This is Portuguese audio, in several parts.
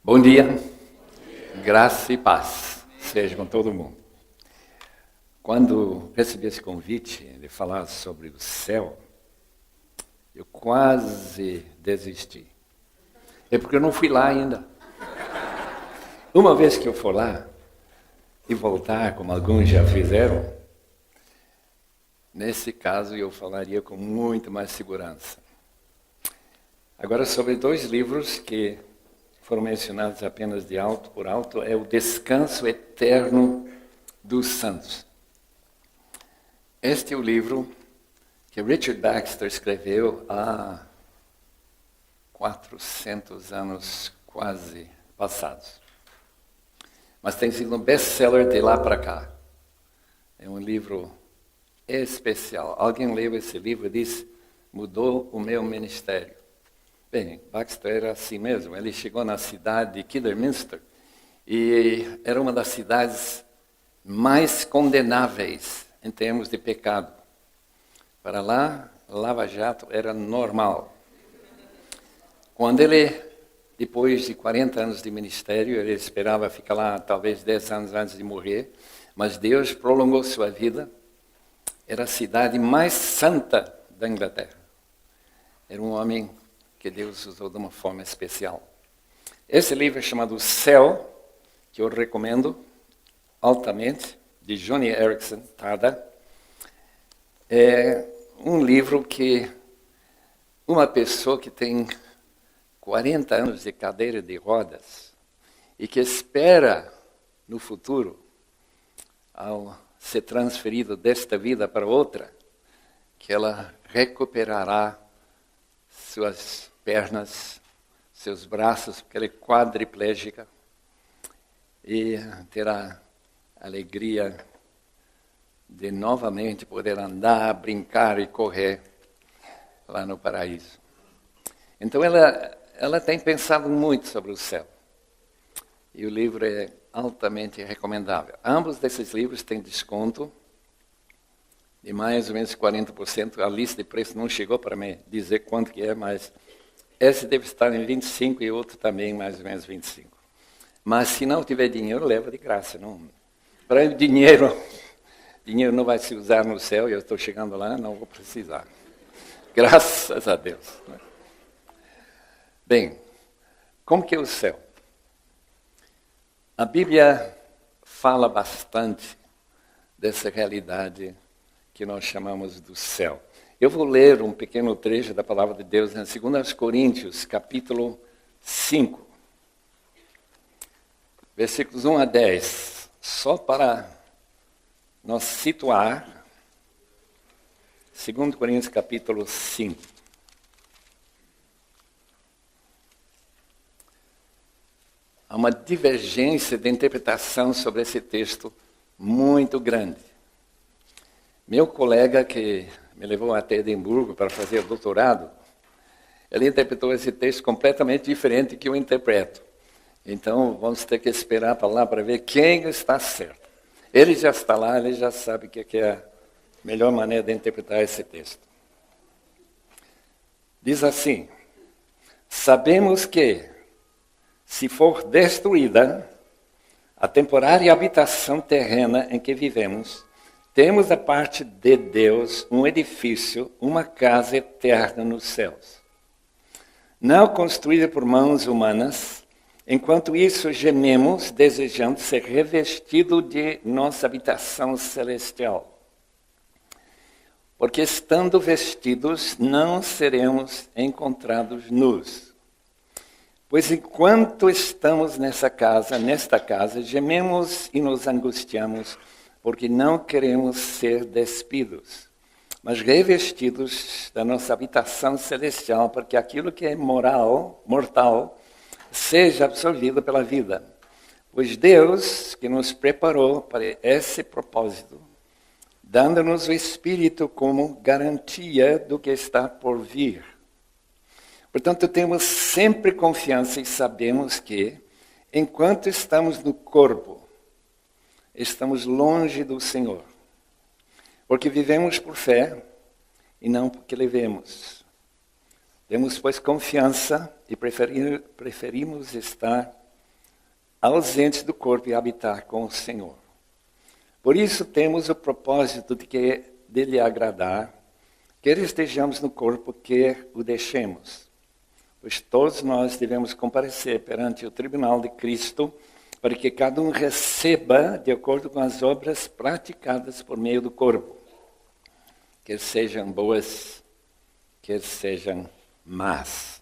Bom dia, graça e paz seja com todo mundo. Quando recebi esse convite de falar sobre o céu, eu quase desisti. É porque eu não fui lá ainda. Uma vez que eu for lá e voltar, como alguns já fizeram, nesse caso eu falaria com muito mais segurança. Agora, sobre dois livros que foram mencionados apenas de alto por alto, é o Descanso Eterno dos Santos. Este é o livro que Richard Baxter escreveu há 400 anos quase passados. Mas tem sido um best-seller de lá para cá. É um livro especial. Alguém leu esse livro e disse, mudou o meu ministério. Bem, Baxter era assim mesmo. Ele chegou na cidade de Kidderminster e era uma das cidades mais condenáveis em termos de pecado. Para lá, Lava Jato era normal. Quando ele, depois de 40 anos de ministério, ele esperava ficar lá talvez 10 anos antes de morrer, mas Deus prolongou sua vida. Era a cidade mais santa da Inglaterra. Era um homem que Deus usou de uma forma especial. Esse livro é chamado Céu, que eu recomendo altamente, de Joni Eareckson Tada. É um livro que uma pessoa que tem 40 anos de cadeira de rodas e que espera no futuro, ao ser transferido desta vida para outra, que ela recuperará suas pernas, seus braços, porque ela é quadriplégica, e terá a alegria de novamente poder andar, brincar e correr lá no paraíso. Então ela tem pensado muito sobre o céu. E o livro é altamente recomendável. Ambos desses livros têm desconto de mais ou menos 40%. A lista de preços não chegou para me dizer quanto que é, mas esse deve estar em 25% e outro também mais ou menos 25%. Mas se não tiver dinheiro, leva de graça. Não. Para dinheiro não vai se usar no céu, eu estou chegando lá, não vou precisar. Graças a Deus. Bem, como que é o céu? A Bíblia fala bastante dessa realidade que nós chamamos do céu. Eu vou ler um pequeno trecho da palavra de Deus em 2 Coríntios, capítulo 5, versículos 1 a 10, só para nos situar. 2 Coríntios, capítulo 5. Há uma divergência de interpretação sobre esse texto muito grande. Meu colega que me levou até Edimburgo para fazer o doutorado, ele interpretou esse texto completamente diferente do que eu interpreto. Então, vamos ter que esperar para lá para ver quem está certo. Ele já está lá, ele já sabe o que é a melhor maneira de interpretar esse texto. Diz assim, sabemos que, se for destruída a temporária habitação terrena em que vivemos, temos da parte de Deus um edifício, uma casa eterna nos céus. Não construída por mãos humanas, enquanto isso gememos, desejando ser revestido de nossa habitação celestial. Porque estando vestidos, não seremos encontrados nus. Pois enquanto estamos nesta casa, gememos e nos angustiamos, porque não queremos ser despidos, mas revestidos da nossa habitação celestial, porque aquilo que é mortal, seja absorvido pela vida. Pois Deus, que nos preparou para esse propósito, dando-nos o Espírito como garantia do que está por vir. Portanto, temos sempre confiança e sabemos que, enquanto estamos no corpo, estamos longe do Senhor. Porque vivemos por fé e não porque le vemos. Temos, pois, confiança e preferimos estar ausente do corpo e habitar com o Senhor. Por isso temos o propósito de lhe agradar, quer estejamos no corpo, quer o deixemos. Pois todos nós devemos comparecer perante o tribunal de Cristo, para que cada um receba de acordo com as obras praticadas por meio do corpo, quer sejam boas, quer sejam más.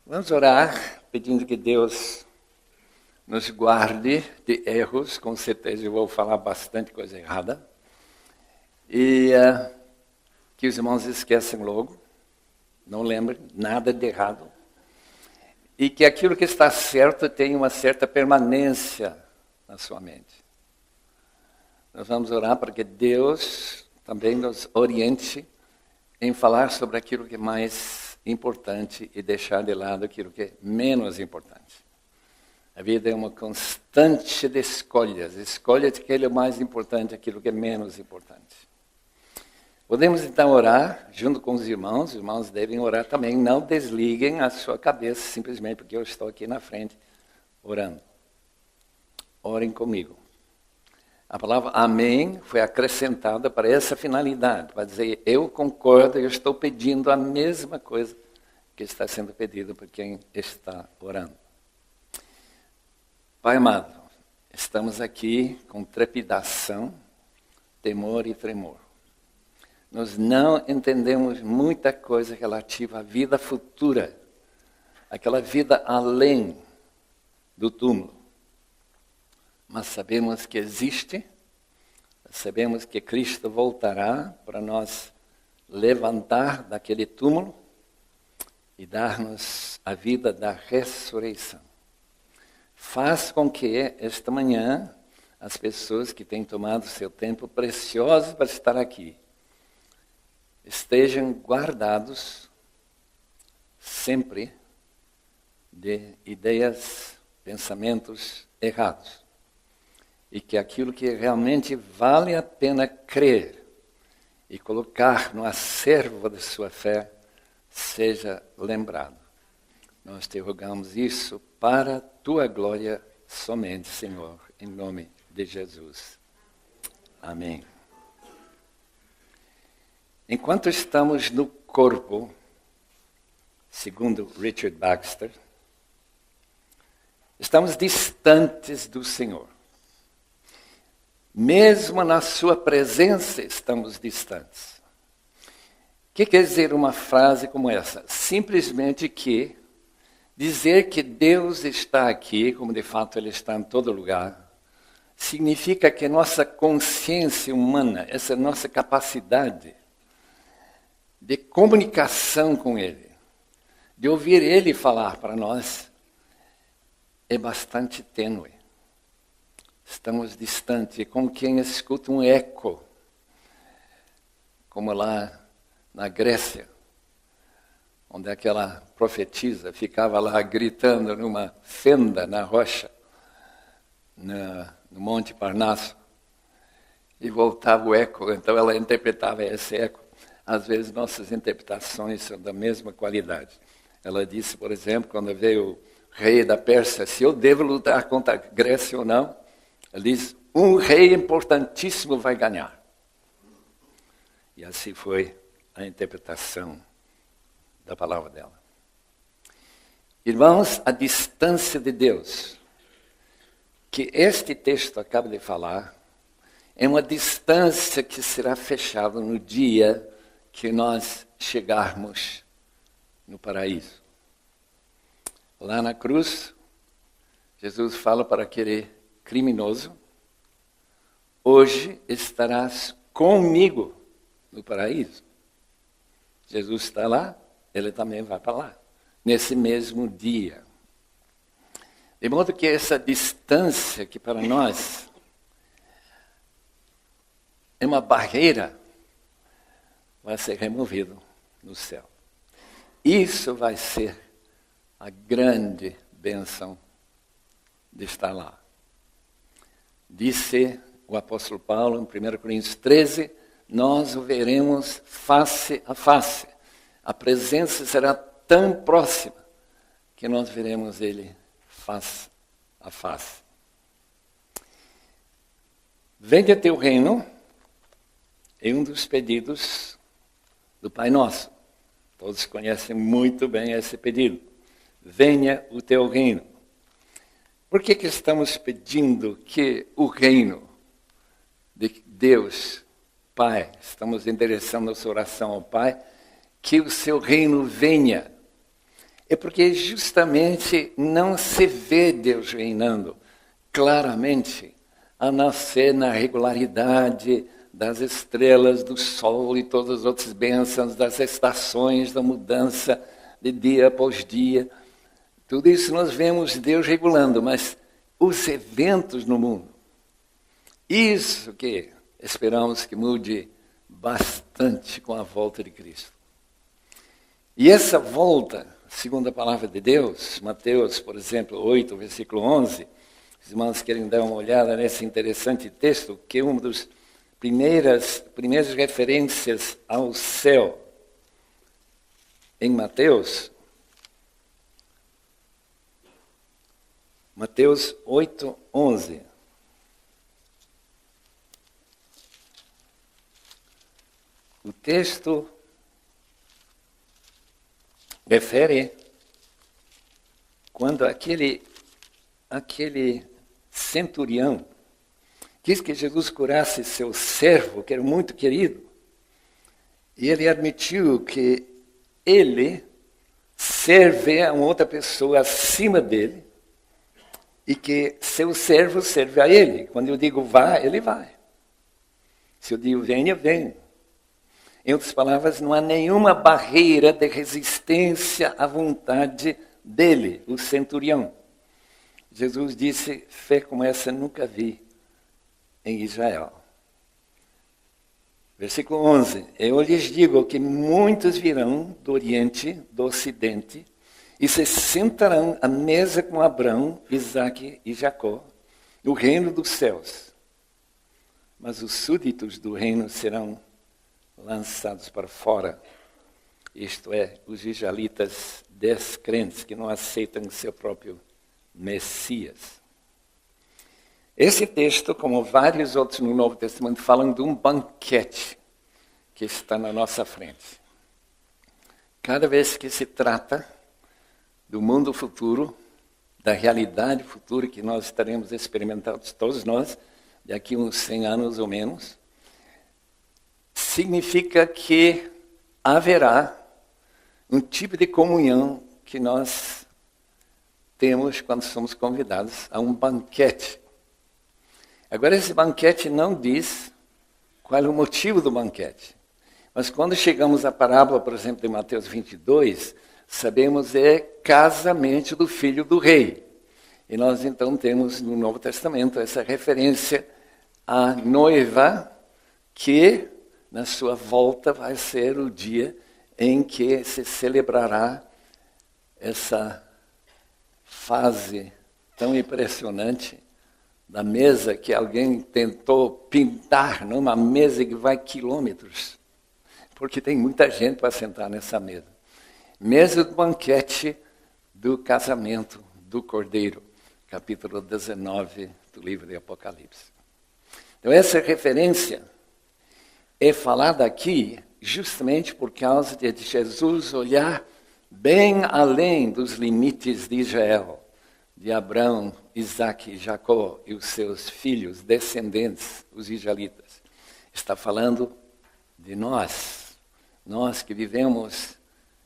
Vamos orar, pedindo que Deus nos guarde de erros. Com certeza eu vou falar bastante coisa errada. E que os irmãos esqueçam logo, não lembrem nada de errado. E que aquilo que está certo tenha uma certa permanência na sua mente. Nós vamos orar para que Deus também nos oriente em falar sobre aquilo que é mais importante e deixar de lado aquilo que é menos importante. A vida é uma constante de escolhas. Escolha de aquilo mais importante, aquilo que é menos importante. Podemos então orar junto com os irmãos devem orar também. Não desliguem a sua cabeça simplesmente porque eu estou aqui na frente orando. Orem comigo. A palavra amém foi acrescentada para essa finalidade, para dizer eu concordo, eu estou pedindo a mesma coisa que está sendo pedido por quem está orando. Pai amado, estamos aqui com trepidação, temor e tremor. Nós não entendemos muita coisa relativa à vida futura, aquela vida além do túmulo. Mas sabemos que existe, sabemos que Cristo voltará para nos levantar daquele túmulo e dar-nos a vida da ressurreição. Faz com que esta manhã as pessoas que têm tomado seu tempo precioso para estar aqui estejam guardados sempre de ideias, pensamentos errados. E que aquilo que realmente vale a pena crer e colocar no acervo de sua fé seja lembrado. Nós te rogamos isso para a tua glória somente, Senhor, em nome de Jesus. Amém. Enquanto estamos no corpo, segundo Richard Baxter, estamos distantes do Senhor. Mesmo na sua presença estamos distantes. O que quer dizer uma frase como essa? Simplesmente que dizer que Deus está aqui, como de fato Ele está em todo lugar, significa que nossa consciência humana, essa nossa capacidade de comunicação com Ele, de ouvir Ele falar para nós, é bastante tênue. Estamos distantes, como quem escuta um eco, como lá na Grécia, onde aquela profetisa ficava lá gritando numa fenda na rocha, no Monte Parnaso, e voltava o eco, então ela interpretava esse eco. Às vezes nossas interpretações são da mesma qualidade. Ela disse, por exemplo, quando veio o rei da Pérsia, se eu devo lutar contra a Grécia ou não, ela diz, um rei importantíssimo vai ganhar. E assim foi a interpretação da palavra dela. Irmãos, a distância de Deus, que este texto acaba de falar, é uma distância que será fechada no dia que nós chegarmos no paraíso. Lá na cruz, Jesus fala para aquele criminoso, hoje estarás comigo no paraíso. Jesus está lá, ele também vai para lá, nesse mesmo dia. De modo que essa distância que para nós é uma barreira, vai ser removido no céu. Isso vai ser a grande bênção de estar lá. Disse o apóstolo Paulo em 1 Coríntios 13, nós o veremos face a face. A presença será tão próxima que nós veremos ele face a face. Venha teu reino é um dos pedidos do Pai Nosso. Todos conhecem muito bem esse pedido. Venha o teu reino. Por que estamos pedindo que o reino de Deus, Pai, estamos endereçando nossa oração ao Pai, que o seu reino venha? É porque justamente não se vê Deus reinando claramente, a não ser na regularidade das estrelas, do sol e todas as outras bênçãos, das estações, da mudança de dia após dia. Tudo isso nós vemos Deus regulando, mas os eventos no mundo, isso que esperamos que mude bastante com a volta de Cristo. E essa volta, segundo a palavra de Deus, Mateus, por exemplo, 8, versículo 11, os irmãos querem dar uma olhada nesse interessante texto, que é uma das primeiras referências ao céu em Mateus. Mateus 8, 11. O texto refere quando aquele centurião quis que Jesus curasse seu servo, que era muito querido, e ele admitiu que ele serve a uma outra pessoa acima dele, e que seu servo serve a ele. Quando eu digo vá, ele vai. Se eu digo venha, vem. Em outras palavras, não há nenhuma barreira de resistência à vontade dele, o centurião. Jesus disse, fé como essa nunca vi em Israel. Versículo 11. Eu lhes digo que muitos virão do Oriente, do Ocidente, e se sentarão à mesa com Abraão, Isaque e Jacó, no reino dos céus. Mas os súditos do reino serão lançados para fora. Isto é, os israelitas descrentes que não aceitam o seu próprio Messias. Esse texto, como vários outros no Novo Testamento, falam de um banquete que está na nossa frente. Cada vez que se trata do mundo futuro, da realidade futura que nós estaremos experimentando, todos nós, daqui a uns 100 anos ou menos, significa que haverá um tipo de comunhão que nós temos quando somos convidados a um banquete. Agora, esse banquete não diz qual é o motivo do banquete. Mas quando chegamos à parábola, por exemplo, de Mateus 22, sabemos é casamento do filho do rei. E nós então temos no Novo Testamento essa referência à noiva que na sua volta vai ser o dia em que se celebrará essa fase tão impressionante da mesa que alguém tentou pintar numa mesa que vai quilômetros, porque tem muita gente para sentar nessa mesa. Mesa do banquete do casamento do Cordeiro, capítulo 19 do livro de Apocalipse. Então essa referência é falada aqui justamente por causa de Jesus olhar bem além dos limites de Israel, de Abraão, Isaque e Jacó e os seus filhos, descendentes, os israelitas. Está falando de nós que vivemos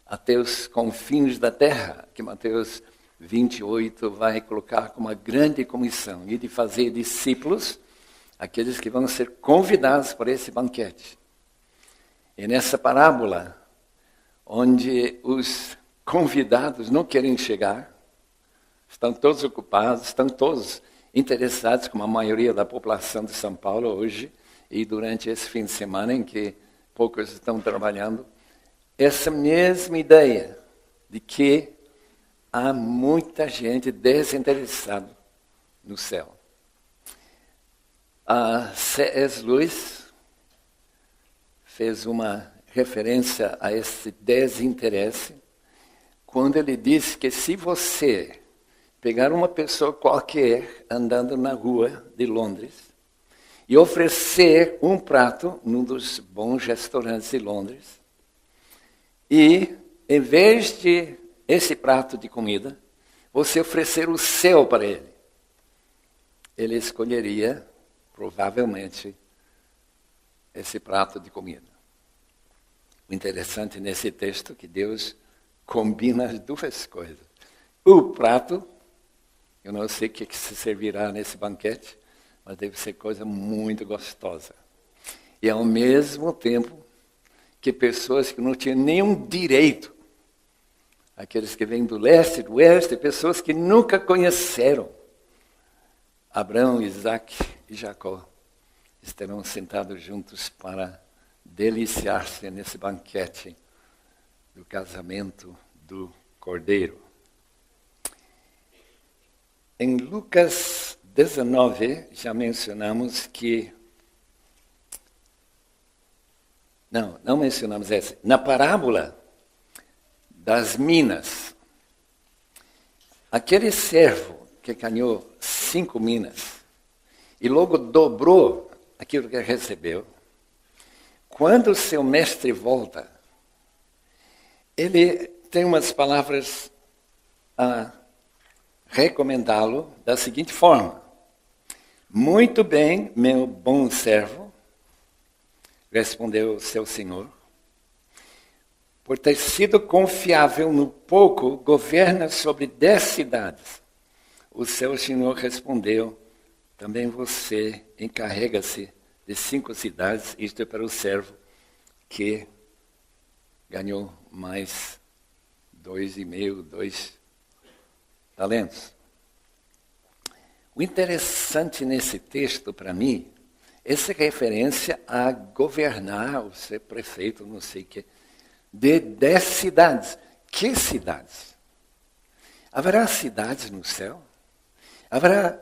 até os confins da terra, que Mateus 28 vai colocar como uma grande comissão, e de fazer discípulos, aqueles que vão ser convidados para esse banquete. E nessa parábola, onde os convidados não querem chegar, estão todos ocupados, estão todos interessados, como a maioria da população de São Paulo hoje, e durante esse fim de semana em que poucos estão trabalhando, essa mesma ideia de que há muita gente desinteressada no céu. A C.S. Lewis fez uma referência a esse desinteresse quando ele disse que se você pegar uma pessoa qualquer andando na rua de Londres e oferecer um prato num dos bons restaurantes de Londres e, em vez de esse prato de comida, você oferecer o céu para ele. Ele escolheria, provavelmente, esse prato de comida. O interessante nesse texto é que Deus combina as duas coisas. O prato, eu não sei o que se servirá nesse banquete, mas deve ser coisa muito gostosa. E ao mesmo tempo que pessoas que não tinham nenhum direito, aqueles que vêm do leste, do oeste, pessoas que nunca conheceram Abraão, Isaac e Jacó, estarão sentados juntos para deliciar-se nesse banquete do casamento do Cordeiro. Em Lucas 19, já mencionamos que... Não mencionamos essa. Na parábola das minas, aquele servo que ganhou 5 minas e logo dobrou aquilo que recebeu, quando seu mestre volta, ele tem umas palavras a recomendá-lo da seguinte forma: muito bem, meu bom servo, respondeu seu senhor, por ter sido confiável no pouco, governa sobre 10 cidades. O seu senhor respondeu, também você encarrega-se de 5 cidades, isto é para o servo que ganhou mais 2 talentos. O interessante nesse texto, para mim, essa referência a governar, ou ser prefeito, não sei o que, de 10 cidades. Que cidades? Haverá cidades no céu? Haverá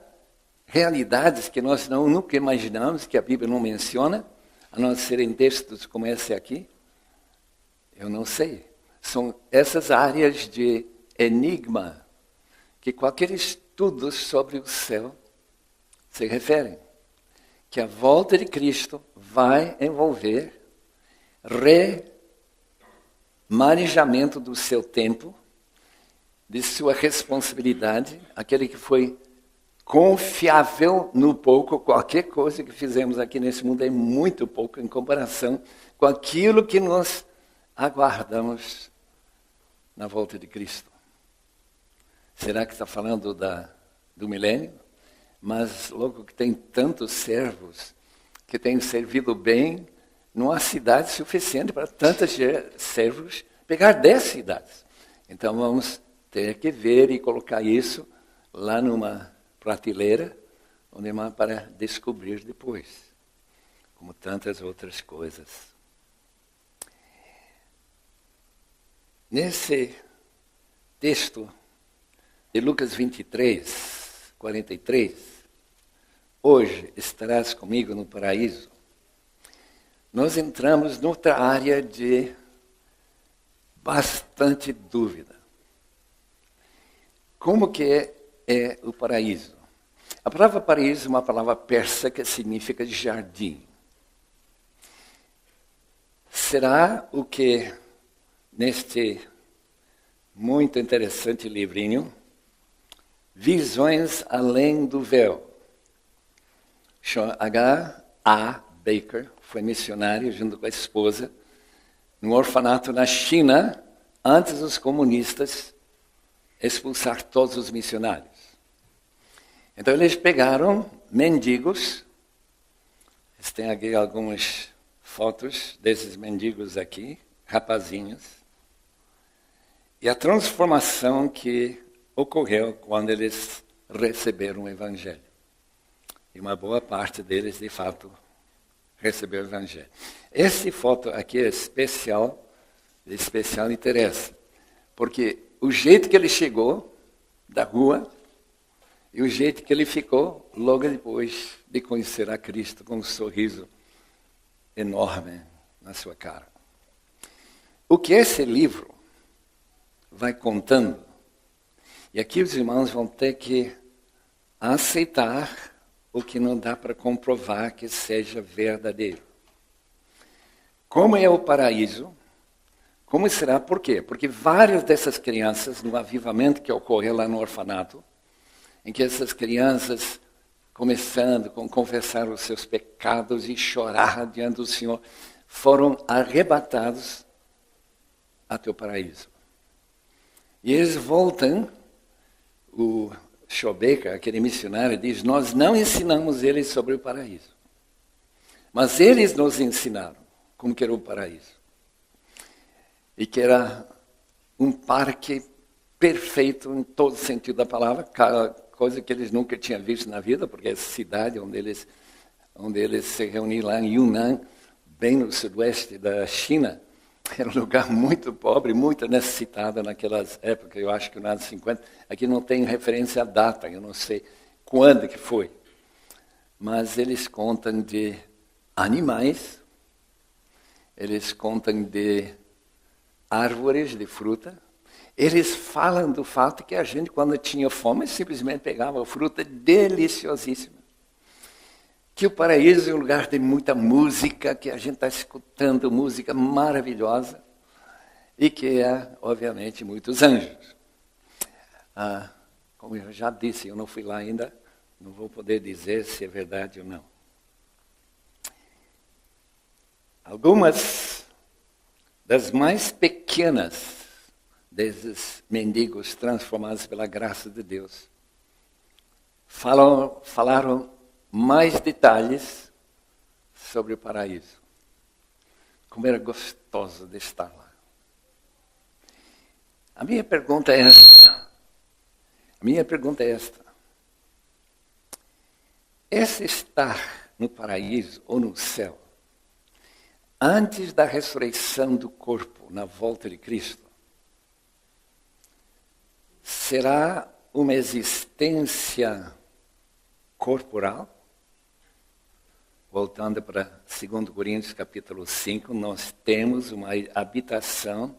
realidades que nós nunca imaginamos, que a Bíblia não menciona, a não ser em textos como esse aqui? Eu não sei. São essas áreas de enigma que qualquer estudo sobre o céu se refere. Que a volta de Cristo vai envolver remanejamento do seu tempo, de sua responsabilidade, aquele que foi confiável no pouco. Qualquer coisa que fizemos aqui nesse mundo é muito pouco em comparação com aquilo que nós aguardamos na volta de Cristo. Será que está falando do milênio? Mas logo que tem tantos servos que têm servido bem, não há cidade suficiente para tantos servos pegar 10 cidades. Então vamos ter que ver e colocar isso lá numa prateleira, onde é para descobrir depois, como tantas outras coisas. Nesse texto de Lucas 23, 43, hoje estarás comigo no paraíso, nós entramos noutra área de bastante dúvida. Como que é o paraíso? A palavra paraíso é uma palavra persa que significa jardim. Será o que neste muito interessante livrinho, Visões Além do Véu, H.A. Baker foi missionário junto com a esposa num orfanato na China, antes dos comunistas expulsar todos os missionários. Então eles pegaram mendigos, eles têm aqui algumas fotos desses mendigos aqui, rapazinhos, e a transformação que ocorreu quando eles receberam o Evangelho. E uma boa parte deles, de fato, recebeu o Evangelho. Essa foto aqui é especial, de especial interesse, porque o jeito que ele chegou da rua e o jeito que ele ficou logo depois de conhecer a Cristo com um sorriso enorme na sua cara. O que esse livro vai contando E aqui os irmãos vão ter que aceitar o que não dá para comprovar que seja verdadeiro. Como é o paraíso? Como será? Por quê? Porque várias dessas crianças, no avivamento que ocorreu lá no orfanato, em que essas crianças, começando a confessar os seus pecados e chorar diante do Senhor, foram arrebatados até o paraíso. E eles voltam, o Schobecker, aquele missionário, diz, nós não ensinamos eles sobre o paraíso. Mas eles nos ensinaram como que era o paraíso. E que era um parque perfeito em todo sentido da palavra, coisa que eles nunca tinham visto na vida, porque essa cidade onde eles se reuniram lá em Yunnan, bem no sudoeste da China, era um lugar muito pobre, muito necessitado naquelas épocas, eu acho que nos anos 50. Aqui não tem referência à data, eu não sei quando que foi. Mas eles contam de animais, eles contam de árvores de fruta. Eles falam do fato que a gente, quando tinha fome, simplesmente pegava fruta deliciosíssima. Que o paraíso é um lugar de muita música, que a gente está escutando música maravilhosa e que é, obviamente, muitos anjos. Como eu já disse, eu não fui lá ainda, não vou poder dizer se é verdade ou não. Algumas das mais pequenas desses mendigos transformados pela graça de Deus falaram mais detalhes sobre o paraíso. Como era gostoso de estar lá. A minha pergunta é esta. Esse estar no paraíso ou no céu, antes da ressurreição do corpo na volta de Cristo, será uma existência corporal? Voltando para 2 Coríntios capítulo 5, nós temos uma habitação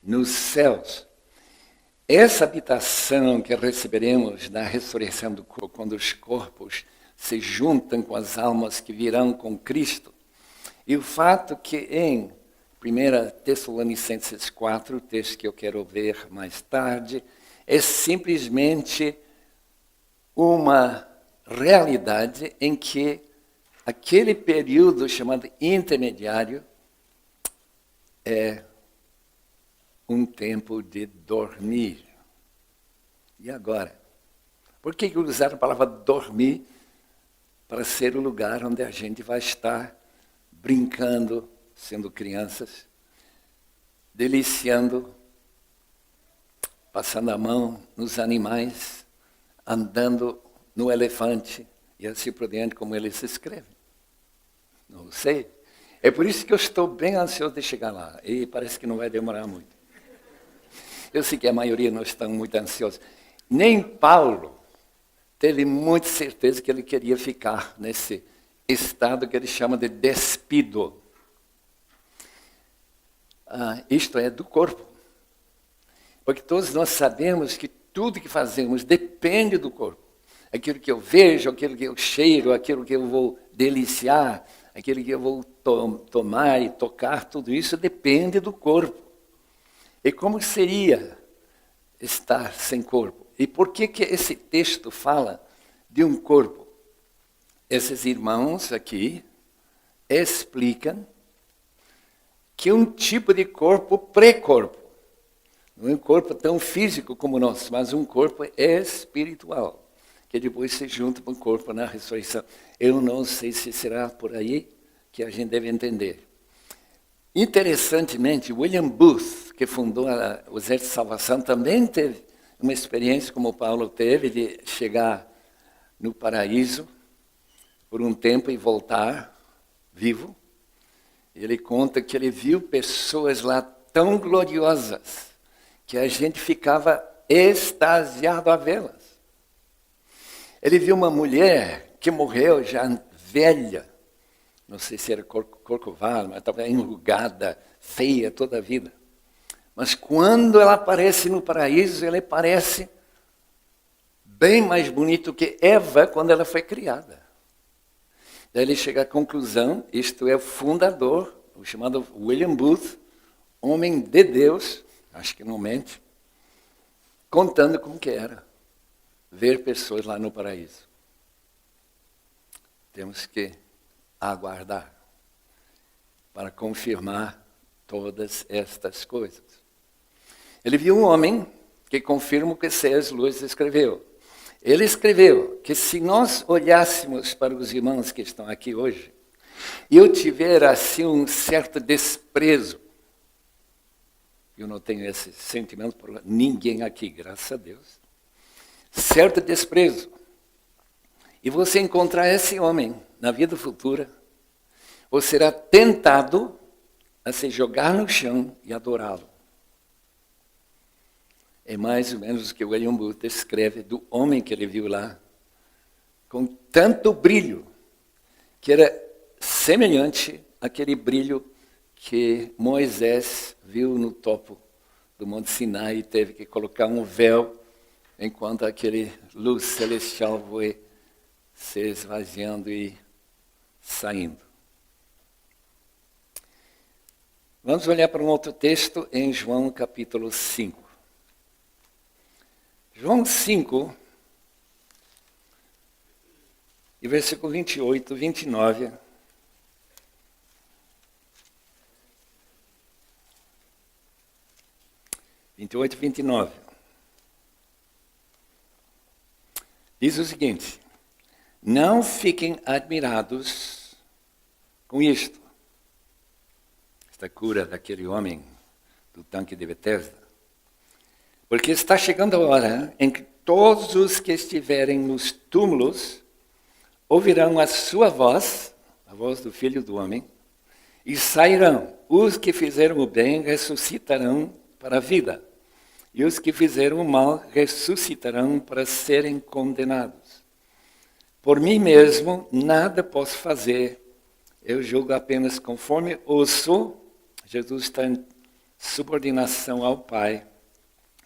nos céus. Essa habitação que receberemos na ressurreição do corpo, quando os corpos se juntam com as almas que virão com Cristo. E o fato que em 1 Tessalonicenses 4, o texto que eu quero ver mais tarde, é simplesmente uma realidade em que aquele período chamado intermediário é um tempo de dormir. E agora? Por que usar a palavra dormir para ser o lugar onde a gente vai estar brincando, sendo crianças, deliciando, passando a mão nos animais, andando no elefante, e assim por diante, como ele se escreve? Não sei. É por isso que eu estou bem ansioso de chegar lá. E parece que não vai demorar muito. Eu sei que a maioria não está muito ansiosa. Nem Paulo teve muita certeza que ele queria ficar nesse estado que ele chama de despido. Isto é, do corpo. Porque todos nós sabemos que tudo que fazemos depende do corpo. Aquilo que eu vejo, aquilo que eu cheiro, aquilo que eu vou deliciar, aquilo que eu vou tomar e tocar, tudo isso depende do corpo. E como seria estar sem corpo? E por que esse texto fala de um corpo? Esses irmãos aqui explicam que um tipo de corpo pré-corpo, não é um corpo tão físico como o nosso, mas um corpo espiritual, que depois se junta com o corpo na ressurreição. Eu não sei se será por aí que a gente deve entender. Interessantemente, William Booth, que fundou o Exército de Salvação, também teve uma experiência como Paulo teve, de chegar no paraíso por um tempo e voltar vivo. Ele conta que ele viu pessoas lá tão gloriosas que a gente ficava extasiado a vê-las. Ele viu uma mulher que morreu já velha, não sei se era corcovada, mas estava enrugada, feia toda a vida. Mas quando ela aparece no paraíso, ela parece bem mais bonito que Eva quando ela foi criada. Daí ele chega à conclusão, isto é o fundador, o chamado William Booth, homem de Deus, acho que não mente, contando como que era ver pessoas lá no paraíso. Temos que aguardar para confirmar todas estas coisas. Ele viu um homem que confirma o que C.S. Lewis escreveu. Ele escreveu que se nós olhássemos para os irmãos que estão aqui hoje, e eu tiver assim um certo desprezo, eu não tenho esse sentimento por ninguém aqui, graças a Deus, certo desprezo, e você encontrar esse homem na vida futura, você será tentado a se jogar no chão e adorá-lo. É mais ou menos o que William Booth descreve do homem que ele viu lá, com tanto brilho, que era semelhante àquele brilho que Moisés viu no topo do Monte Sinai e teve que colocar um véu enquanto aquele luz celestial foi se esvaziando e saindo. Vamos olhar para um outro texto em João capítulo 5. João 5, e versículo 28, 29. Diz o seguinte: não fiquem admirados com isto. Esta cura daquele homem do tanque de Betesda. Porque está chegando a hora em que todos os que estiverem nos túmulos ouvirão a sua voz, a voz do Filho do Homem, e sairão. Os que fizeram o bem ressuscitarão para a vida, e os que fizeram o mal ressuscitarão para serem condenados. Por mim mesmo nada posso fazer, eu julgo apenas conforme ouço. Jesus está em subordinação ao Pai.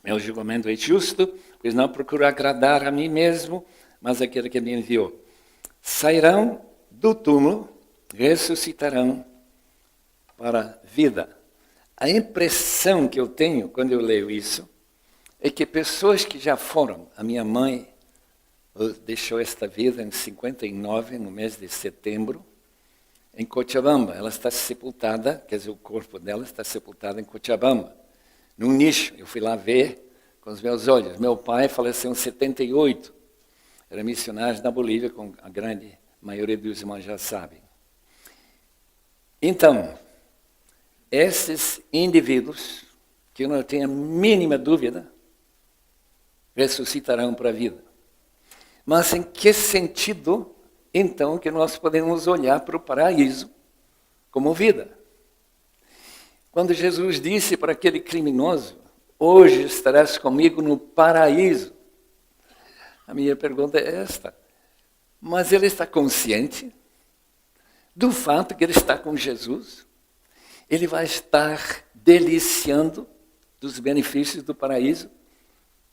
Meu julgamento é justo, pois não procuro agradar a mim mesmo, mas aquele que me enviou. Sairão do túmulo, ressuscitarão para a vida. A impressão que eu tenho quando eu leio isso é que pessoas que já foram, a minha mãe deixou esta vida em 59, no mês de setembro, em Cochabamba. Ela está sepultada, quer dizer, o corpo dela está sepultado em Cochabamba, num nicho. Eu fui lá ver com os meus olhos. Meu pai faleceu em 78. Era missionário na Bolívia, como a grande maioria dos irmãos já sabem. Então, esses indivíduos, que eu não tenho a mínima dúvida, ressuscitarão para a vida. Mas em que sentido, então, que nós podemos olhar para o paraíso como vida? Quando Jesus disse para aquele criminoso, hoje estarás comigo no paraíso, a minha pergunta é esta: mas ele está consciente do fato que ele está com Jesus? Ele vai estar deliciando dos benefícios do paraíso,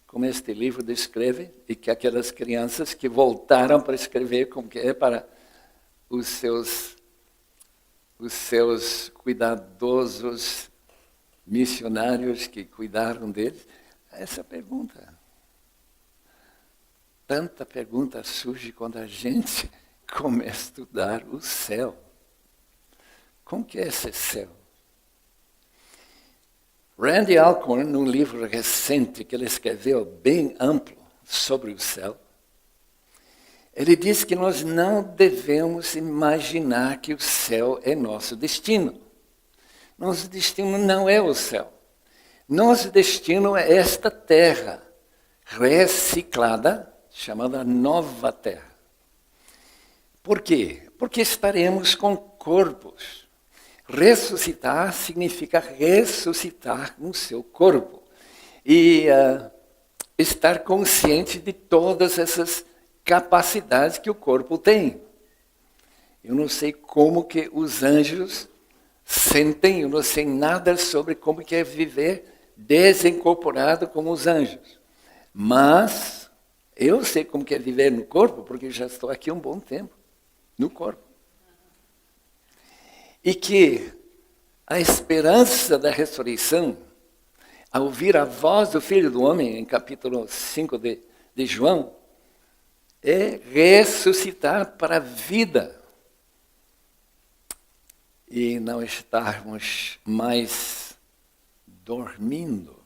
como este livro descreve, e que aquelas crianças que voltaram para escrever como que é para os seus cuidadosos missionários que cuidaram deles. Essa pergunta. Tanta pergunta surge quando a gente começa a estudar o céu. Como que é esse céu? Randy Alcorn, num livro recente que ele escreveu bem amplo sobre o céu, ele diz que nós não devemos imaginar que o céu é nosso destino. Nosso destino não é o céu. Nosso destino é esta terra reciclada, chamada Nova Terra. Por quê? Porque estaremos com corpos. Ressuscitar significa ressuscitar no seu corpo. E estar consciente de todas essas capacidades que o corpo tem. Eu não sei como que os anjos sentem, eu não sei nada sobre como que é viver desincorporado como os anjos. Mas Eu sei como que é viver no corpo, porque já estou aqui um bom tempo, no corpo. E que a esperança da ressurreição, ao ouvir a voz do Filho do Homem, em capítulo 5 de João, é ressuscitar para a vida. E não estarmos mais dormindo.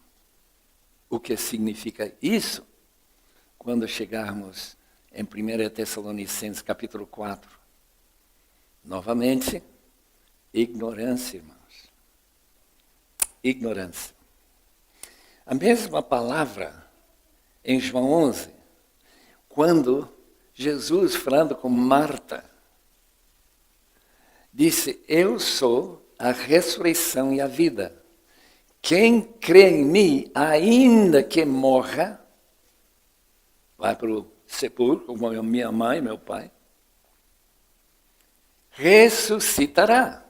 O que significa isso? Quando chegarmos em 1 Tessalonicenses capítulo 4. Novamente, ignorância, irmãos. Ignorância. A mesma palavra em João 11, quando Jesus, falando com Marta, disse, eu sou a ressurreição e a vida. Quem crê em mim, ainda que morra, vai para o sepulcro, como minha mãe e meu pai, ressuscitará.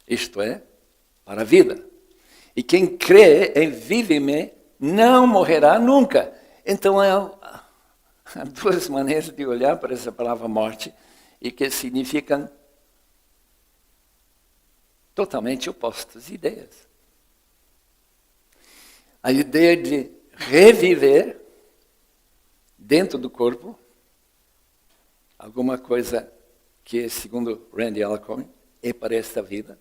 Isto é, para a vida. E quem crê em vive-me, não morrerá nunca. Então, há duas maneiras de olhar para essa palavra morte, e que significam totalmente opostas ideias. A ideia de reviver dentro do corpo, alguma coisa que, segundo Randy Alcorn, é para esta vida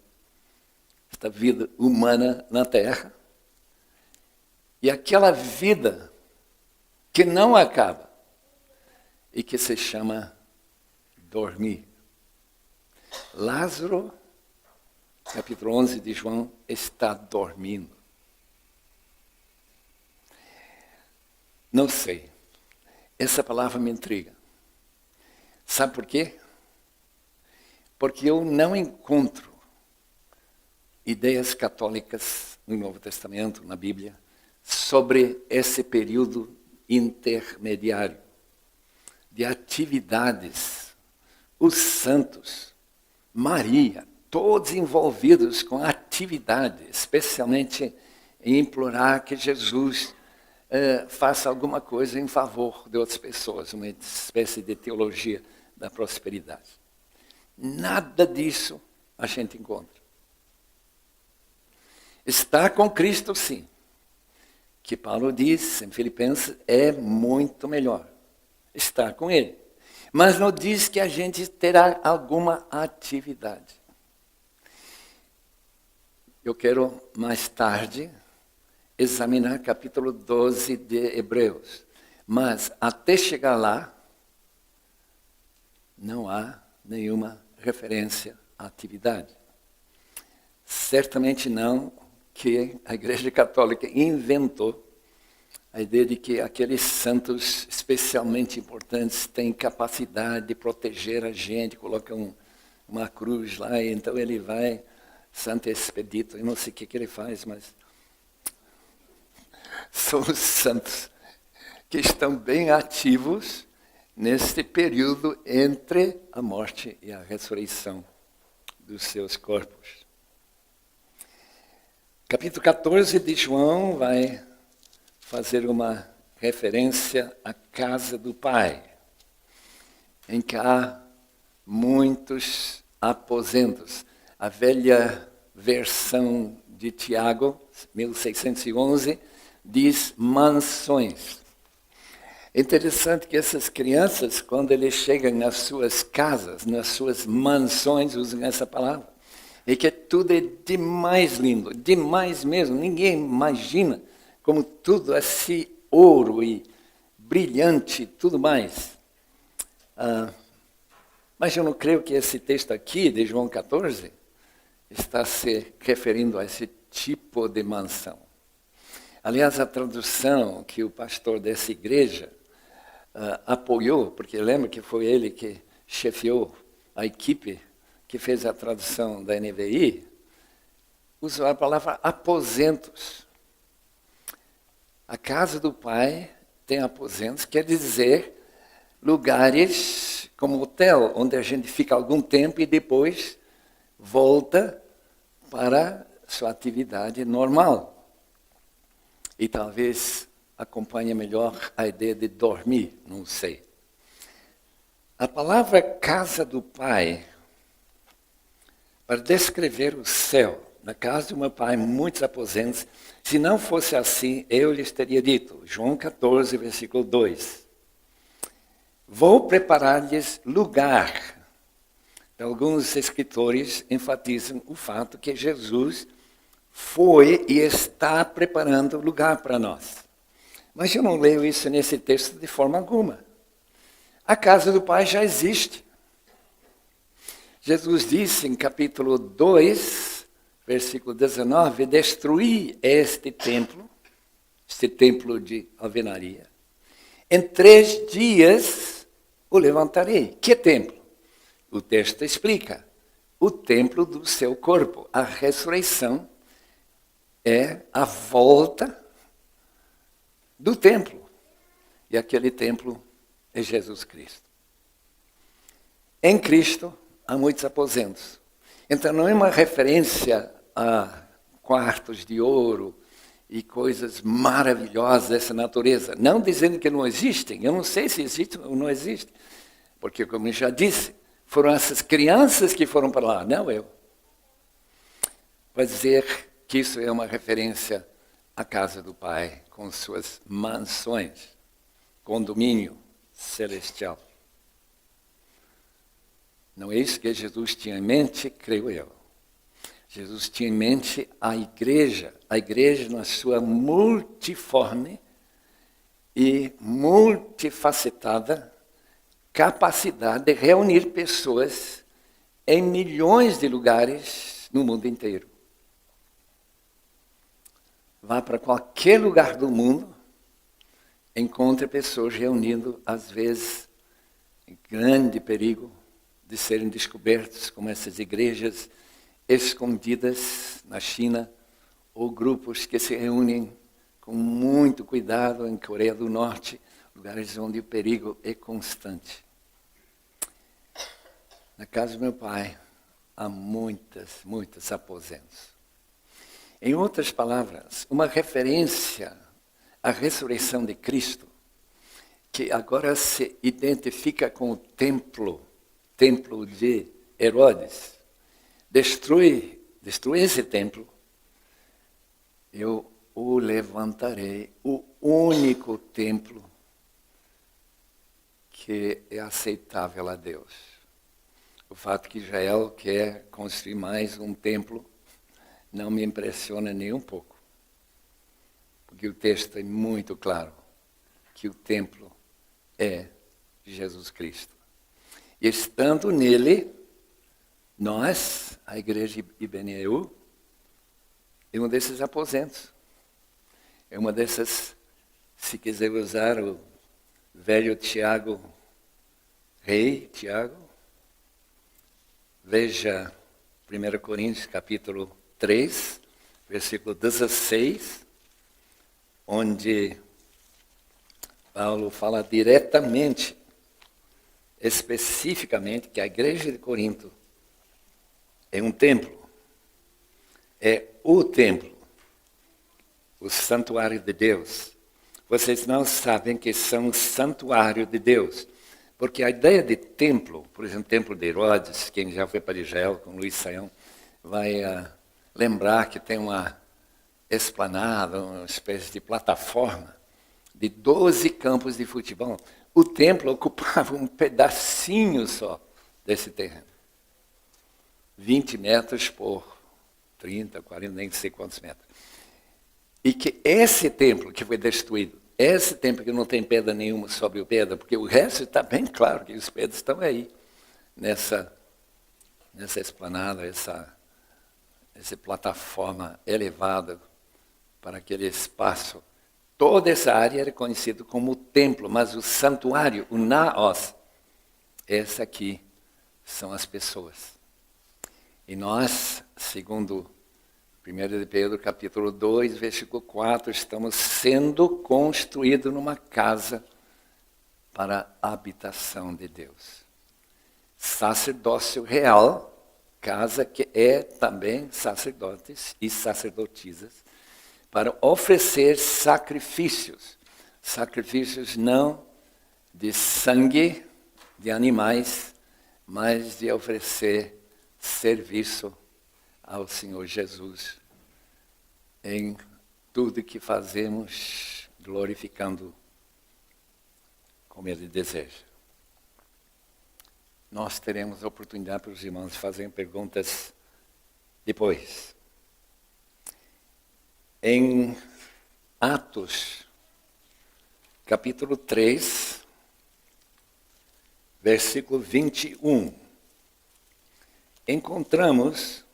humana na Terra, e aquela vida que não acaba e que se chama dormir. Lázaro, capítulo 11 de João, está dormindo. Não sei. Essa palavra me intriga. Sabe por quê? Porque eu não encontro ideias católicas no Novo Testamento, na Bíblia, sobre esse período intermediário de atividades. Os santos, Maria, todos envolvidos com atividade, especialmente em implorar que Jesus faça alguma coisa em favor de outras pessoas, uma espécie de teologia da prosperidade. Nada disso a gente encontra. Estar com Cristo, sim, que Paulo diz em Filipenses, é muito melhor estar com Ele. Mas não diz que a gente terá alguma atividade. Eu quero mais tarde examinar capítulo 12 de Hebreus. Mas até chegar lá, não há nenhuma referência à atividade. Certamente não que a Igreja Católica inventou a ideia de que aqueles santos especialmente importantes têm capacidade de proteger a gente, colocam uma cruz lá e então ele vai, Santo Expedito, eu não sei o que ele faz, mas são os santos que estão bem ativos neste período entre a morte e a ressurreição dos seus corpos. Capítulo 14 de João vai fazer uma referência à casa do Pai, em que há muitos aposentos. A velha versão de Tiago, 1611, diz mansões. É interessante que essas crianças, quando eles chegam nas suas casas, nas suas mansões, usam essa palavra. E que tudo é demais lindo, demais mesmo. Ninguém imagina como tudo é assim, ouro e brilhante, tudo mais. Mas eu não creio que esse texto aqui, de João 14, está se referindo a esse tipo de mansão. Aliás, a tradução que o pastor dessa igreja apoiou, porque lembra que foi ele que chefiou a equipe que fez a tradução da NVI, usou a palavra aposentos. A casa do Pai tem aposentos, quer dizer lugares como hotel, onde a gente fica algum tempo e depois volta para sua atividade normal. E talvez acompanha melhor a ideia de dormir, não sei. A palavra casa do Pai, para descrever o céu, na casa do meu pai, muitos aposentos, se não fosse assim, eu lhes teria dito, João 14, versículo 2. Vou preparar-lhes lugar. Alguns escritores enfatizam o fato que Jesus foi e está preparando lugar para nós. Mas eu não leio isso nesse texto de forma alguma. A casa do Pai já existe. Jesus disse em capítulo 2, versículo 19, destruí este templo de alvenaria. Em 3 dias o levantarei. Que templo? O texto explica. O templo do seu corpo. A ressurreição é a volta do templo. E aquele templo é Jesus Cristo. Em Cristo há muitos aposentos. Então não é uma referência a quartos de ouro e coisas maravilhosas dessa natureza. Não dizendo que não existem. Eu não sei se existe ou não existe. Porque, como eu já disse, foram essas crianças que foram para lá, não eu. Vai dizer que isso é uma referência à casa do Pai, com suas mansões, condomínio celestial. Não é isso que Jesus tinha em mente, creio eu. Jesus tinha em mente a igreja na sua multiforme e multifacetada capacidade de reunir pessoas em milhões de lugares no mundo inteiro. Vá para qualquer lugar do mundo, encontre pessoas reunindo, às vezes, em grande perigo de serem descobertos, como essas igrejas escondidas na China, ou grupos que se reúnem com muito cuidado em Coreia do Norte, lugares onde o perigo é constante. Na casa do meu pai, há muitos aposentos. Em outras palavras, uma referência à ressurreição de Cristo, que agora se identifica com o templo de Herodes. Destrui esse templo, eu o levantarei, o único templo que é aceitável a Deus. O fato que Israel quer construir mais um templo não me impressiona nem um pouco. Porque o texto é muito claro que o templo é Jesus Cristo. E estando nele, nós, a igreja IBNEU, é um desses aposentos. É uma dessas, se quiser usar o velho Tiago, rei Tiago, veja 1 Coríntios capítulo 3, versículo 16, onde Paulo fala diretamente, especificamente, que a igreja de Corinto é um templo. É o templo, o santuário de Deus. Vocês não sabem que são o santuário de Deus. Porque a ideia de templo, por exemplo, o templo de Herodes, quem já foi para Israel com Luiz Saião, vai lembrar que tem uma esplanada, uma espécie de plataforma de 12 campos de futebol. O templo ocupava um pedacinho só desse terreno. 20 metros por 30, 40, nem sei quantos metros. E que esse templo que foi destruído, esse templo que não tem pedra nenhuma sobre o pedra, porque o resto está bem claro que os pedras estão aí, nessa esplanada, essa plataforma elevada para aquele espaço. Toda essa área era conhecida como o templo, mas o santuário, o naos, esse aqui são as pessoas. E nós, segundo 1 de Pedro, capítulo 2, versículo 4, estamos sendo construídos numa casa para a habitação de Deus. Sacerdócio real, casa que é também sacerdotes e sacerdotisas, para oferecer sacrifícios. sacrifícios não de sangue de animais, mas de oferecer serviço ao Senhor Jesus em tudo que fazemos, glorificando como Ele deseja. Nós teremos a oportunidade para os irmãos fazerem perguntas depois. Em Atos, capítulo 3, versículo 21, encontramos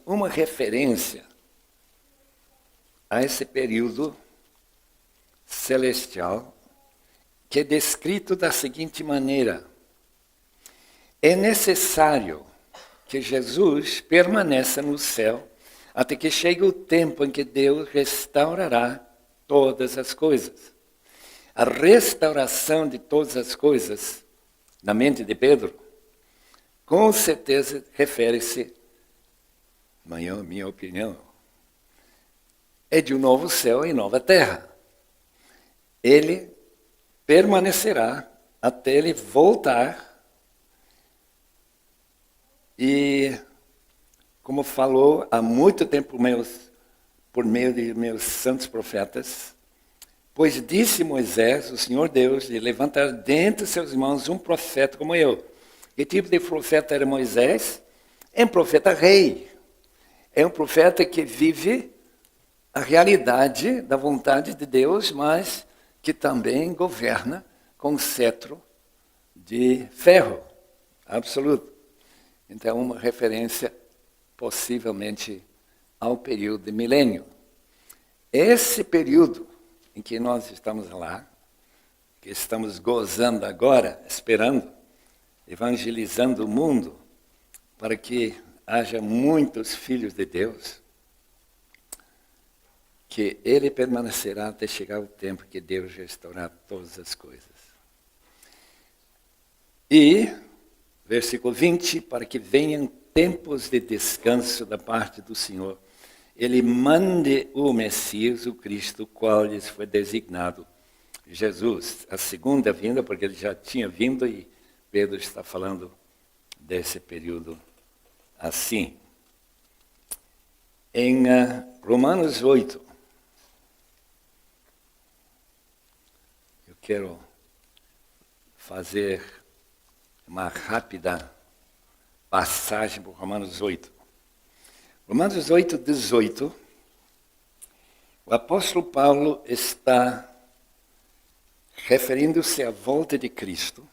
uma referência a esse período celestial que é descrito da seguinte maneira: é necessário que Jesus permaneça no céu até que chegue o tempo em que Deus restaurará todas as coisas. A restauração de todas as coisas, na mente de Pedro, com certeza refere-se, minha opinião, é de um novo céu e nova terra. Ele permanecerá até ele voltar. E, como falou há muito tempo por meio de meus santos profetas, pois disse Moisés, o Senhor Deus, de levantar dentre seus irmãos um profeta como eu. Que tipo de profeta era Moisés? É um profeta rei. É um profeta que vive a realidade da vontade de Deus, mas que também governa com cetro de ferro absoluto. Então, uma referência possivelmente ao período de milênio. Esse período em que nós estamos lá, que estamos gozando agora, esperando, evangelizando o mundo, para que haja muitos filhos de Deus, que Ele permanecerá até chegar o tempo que Deus restaurar todas as coisas. E, versículo 20, para que venham tempos de descanso da parte do Senhor, Ele mande o Messias, o Cristo, qual lhes foi designado, Jesus. A segunda vinda, porque Ele já tinha vindo e Pedro está falando desse período assim. Em Romanos 8, eu quero fazer uma rápida passagem por Romanos 8. Romanos 8, 18, o apóstolo Paulo está referindo-se à volta de Cristo,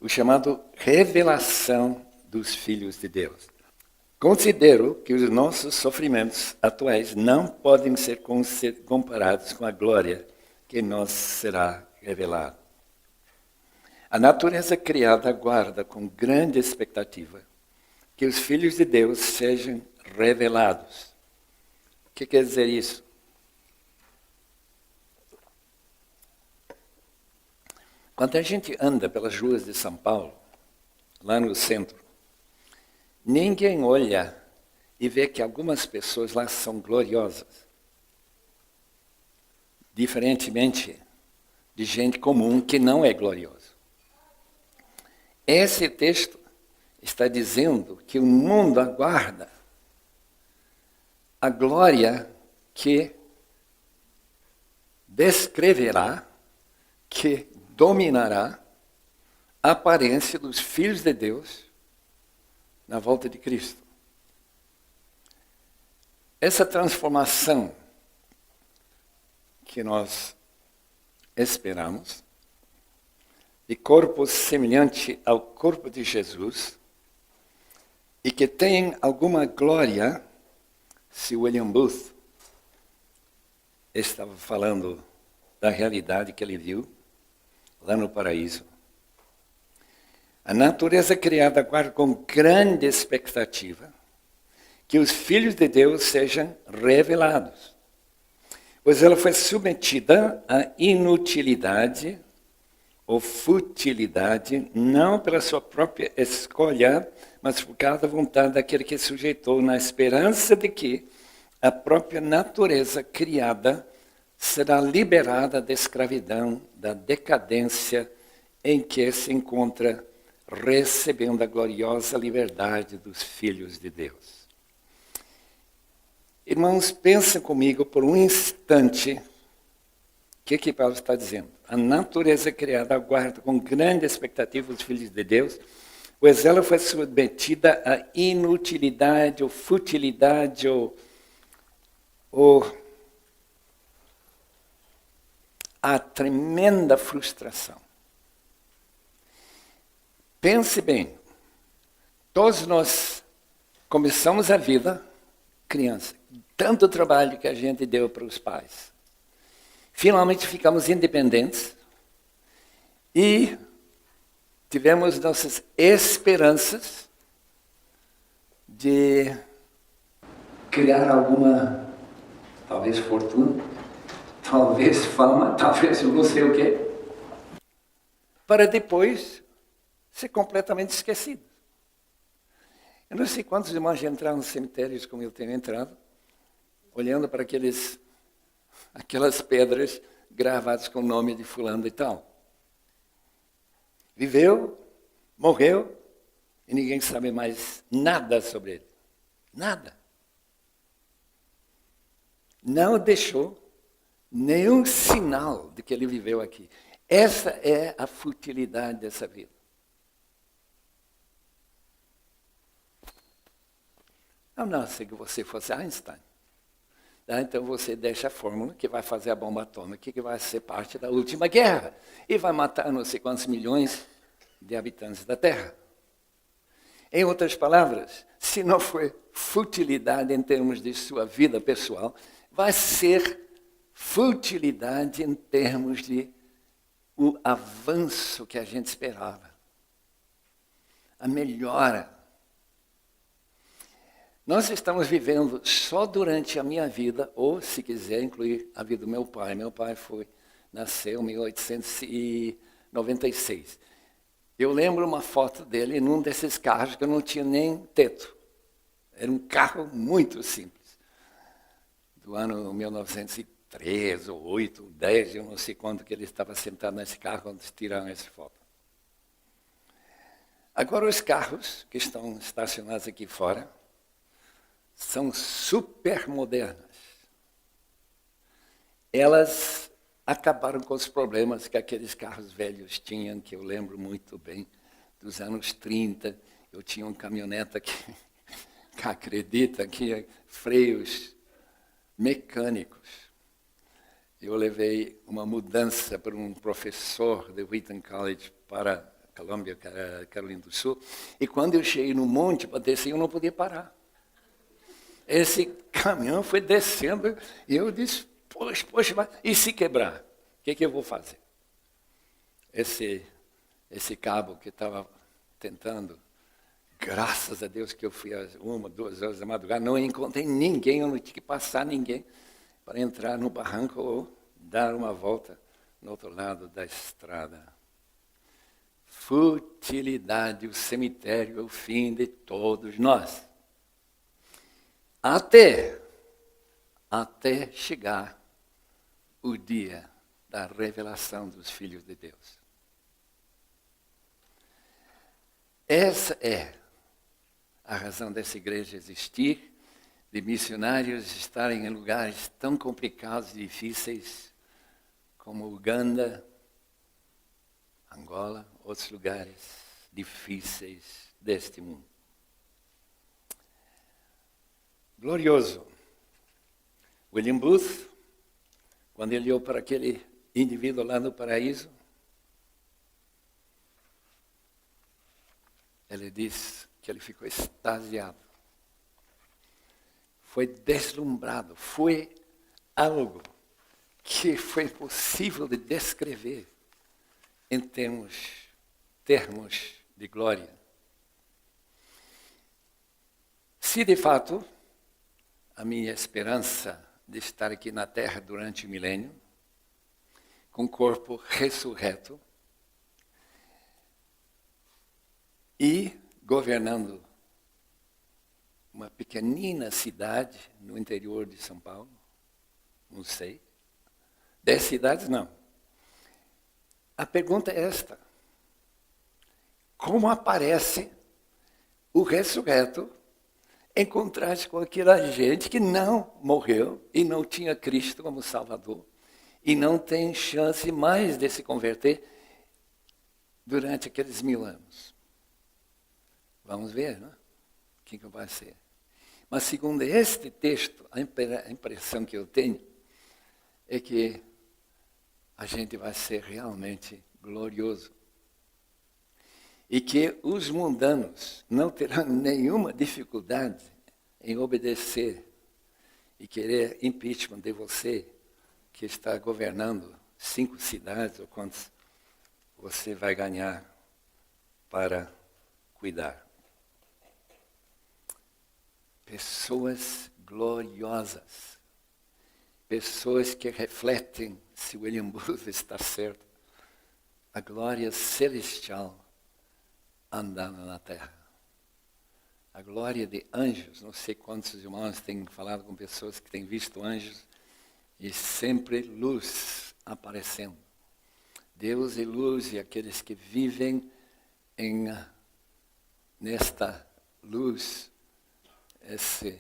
o chamado revelação dos filhos de Deus. Considero que os nossos sofrimentos atuais não podem ser comparados com a glória que nos será revelada. A natureza criada aguarda com grande expectativa que os filhos de Deus sejam revelados. O que quer dizer isso? Quando a gente anda pelas ruas de São Paulo, lá no centro, ninguém olha e vê que algumas pessoas lá são gloriosas. Diferentemente de gente comum que não é gloriosa. Esse texto está dizendo que o mundo aguarda a glória que descreverá, que dominará a aparência dos filhos de Deus na volta de Cristo. Essa transformação que nós esperamos, de corpo semelhante ao corpo de Jesus, e que tem alguma glória, se William Booth estava falando da realidade que ele viu lá no paraíso. A natureza criada aguarda com grande expectativa que os filhos de Deus sejam revelados, pois ela foi submetida à inutilidade ou futilidade, não pela sua própria escolha, mas por causa da vontade daquele que sujeitou, na esperança de que a própria natureza criada será liberada da escravidão, da decadência em que se encontra, recebendo a gloriosa liberdade dos filhos de Deus. Irmãos, pensem comigo por um instante o que Paulo está dizendo. A natureza criada aguarda com grande expectativa os filhos de Deus, pois ela foi submetida à inutilidade ou futilidade ou à tremenda frustração. Pense bem, todos nós começamos a vida criança, tanto trabalho que a gente deu para os pais. Finalmente ficamos independentes e tivemos nossas esperanças de criar alguma, talvez fortuna, talvez fama, talvez eu não sei o quê, para depois ser completamente esquecido. Eu não sei quantos irmãos já entraram nos cemitérios como eu tenho entrado, olhando para aquelas pedras gravadas com o nome de fulano e tal. Viveu, morreu, e ninguém sabe mais nada sobre ele. Nada. Não deixou nenhum sinal de que ele viveu aqui. Essa é a futilidade dessa vida. Não sei que você fosse Einstein. Então você deixa a fórmula que vai fazer a bomba atômica, que vai ser parte da última guerra. E vai matar não sei quantos milhões de habitantes da Terra. Em outras palavras, se não for futilidade em termos de sua vida pessoal, vai ser futilidade em termos de o avanço que a gente esperava. A melhora. Nós estamos vivendo só durante a minha vida, ou se quiser incluir a vida do meu pai. Meu pai nasceu em 1896. Eu lembro uma foto dele num desses carros que não tinha nem teto. Era um carro muito simples. Do ano 1903, ou 8, ou 10, eu não sei quando que ele estava sentado nesse carro quando tiraram essa foto. Agora os carros que estão estacionados aqui fora são super modernas. Elas acabaram com os problemas que aqueles carros velhos tinham, que eu lembro muito bem, dos anos 30. Eu tinha um caminhoneta que acredita que freios mecânicos. Eu levei uma mudança para um professor de Wheaton College para Colômbia, Carolina do Sul, e quando eu cheguei no monte para descer, eu não podia parar. Esse caminhão foi descendo e eu disse, poxa, e se quebrar? O que eu vou fazer? Esse cabo que estava tentando, graças a Deus que eu fui às 1, 2 horas da madrugada, não encontrei ninguém, eu não tinha que passar ninguém para entrar no barranco ou dar uma volta no outro lado da estrada. Futilidade, o cemitério é o fim de todos nós. Até chegar o dia da revelação dos filhos de Deus. Essa é a razão dessa igreja existir, de missionários estarem em lugares tão complicados e difíceis como Uganda, Angola, outros lugares difíceis deste mundo. Glorioso. William Booth, quando ele olhou para aquele indivíduo lá no paraíso, ele diz que ele ficou extasiado. Foi deslumbrado, foi algo que foi impossível de descrever em termos de glória. Se de fato a minha esperança de estar aqui na Terra durante o milênio, com corpo ressurreto e governando uma pequenina cidade no interior de São Paulo, não sei. 10 cidades, não. A pergunta é esta: como aparece o ressurreto em contraste com aquela gente que não morreu e não tinha Cristo como Salvador e não tem chance mais de se converter durante aqueles 1000 anos? Vamos ver, né? O que vai ser. Mas segundo este texto, a impressão que eu tenho é que a gente vai ser realmente glorioso. E que os mundanos não terão nenhuma dificuldade em obedecer e querer impeachment de você, que está governando 5 cidades ou quantos você vai ganhar para cuidar. Pessoas gloriosas. Pessoas que refletem, se William Booth está certo, a glória celestial andando na terra. A glória de anjos. Não sei quantos irmãos têm falado com pessoas que têm visto anjos e sempre luz aparecendo. Deus é luz e aqueles que vivem nesta luz, essa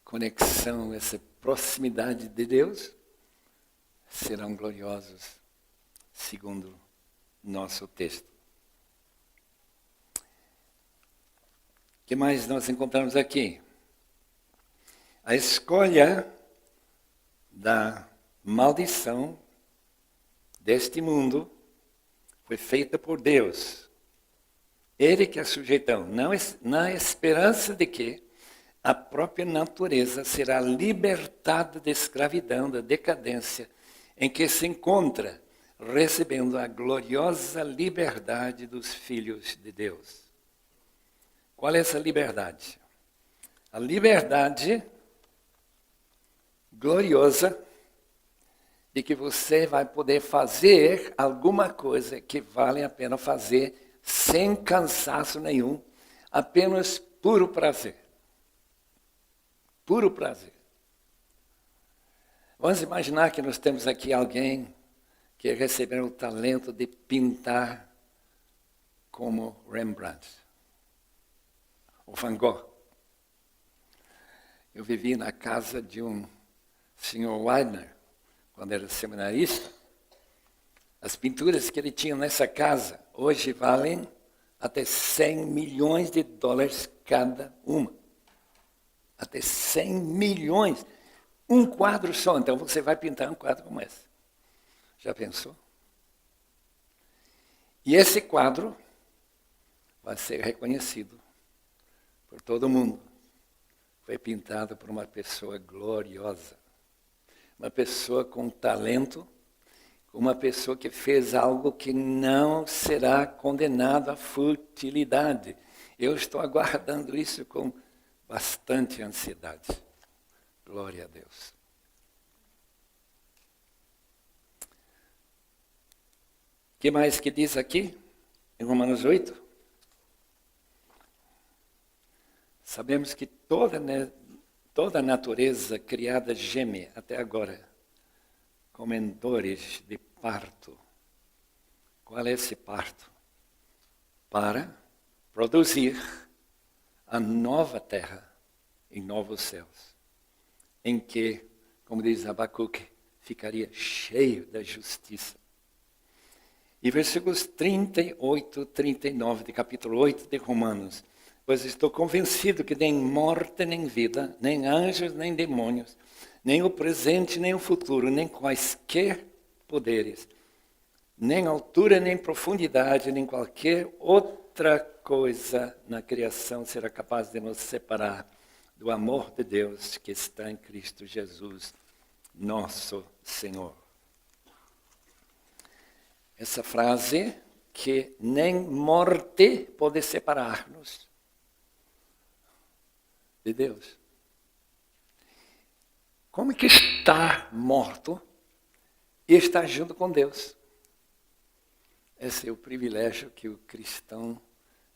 conexão, essa proximidade de Deus, serão gloriosos, segundo nosso texto. O que mais nós encontramos aqui? A escolha da maldição deste mundo foi feita por Deus. Ele que a sujeitou, na esperança de que a própria natureza será libertada da escravidão, da decadência em que se encontra, recebendo a gloriosa liberdade dos filhos de Deus. Qual é essa liberdade? A liberdade gloriosa de que você vai poder fazer alguma coisa que vale a pena fazer sem cansaço nenhum, apenas puro prazer. Puro prazer. Vamos imaginar que nós temos aqui alguém que recebeu o talento de pintar como Rembrandt. O Van Gogh. Eu vivi na casa de um senhor Widener, quando era seminarista. As pinturas que ele tinha nessa casa, hoje valem até 100 milhões de dólares cada uma. Até 100 milhões. Um quadro só, então você vai pintar um quadro como esse. Já pensou? E esse quadro vai ser reconhecido por todo mundo. Foi pintado por uma pessoa gloriosa. Uma pessoa com talento, uma pessoa que fez algo que não será condenado à futilidade. Eu estou aguardando isso com bastante ansiedade. Glória a Deus. O que mais que diz aqui, em Romanos 8? Sabemos que toda a natureza criada geme até agora, como em dores de parto. Qual é esse parto? Para produzir a nova terra e novos céus, em que, como diz Abacuque, ficaria cheio da justiça. E versículos 38, 39 de capítulo 8 de Romanos: pois estou convencido que nem morte, nem vida, nem anjos, nem demônios, nem o presente, nem o futuro, nem quaisquer poderes, nem altura, nem profundidade, nem qualquer outra coisa na criação será capaz de nos separar do amor de Deus que está em Cristo Jesus, nosso Senhor. Essa frase, que nem morte pode separar-nos de Deus. Como é que está morto e está junto com Deus? Esse é o privilégio que o cristão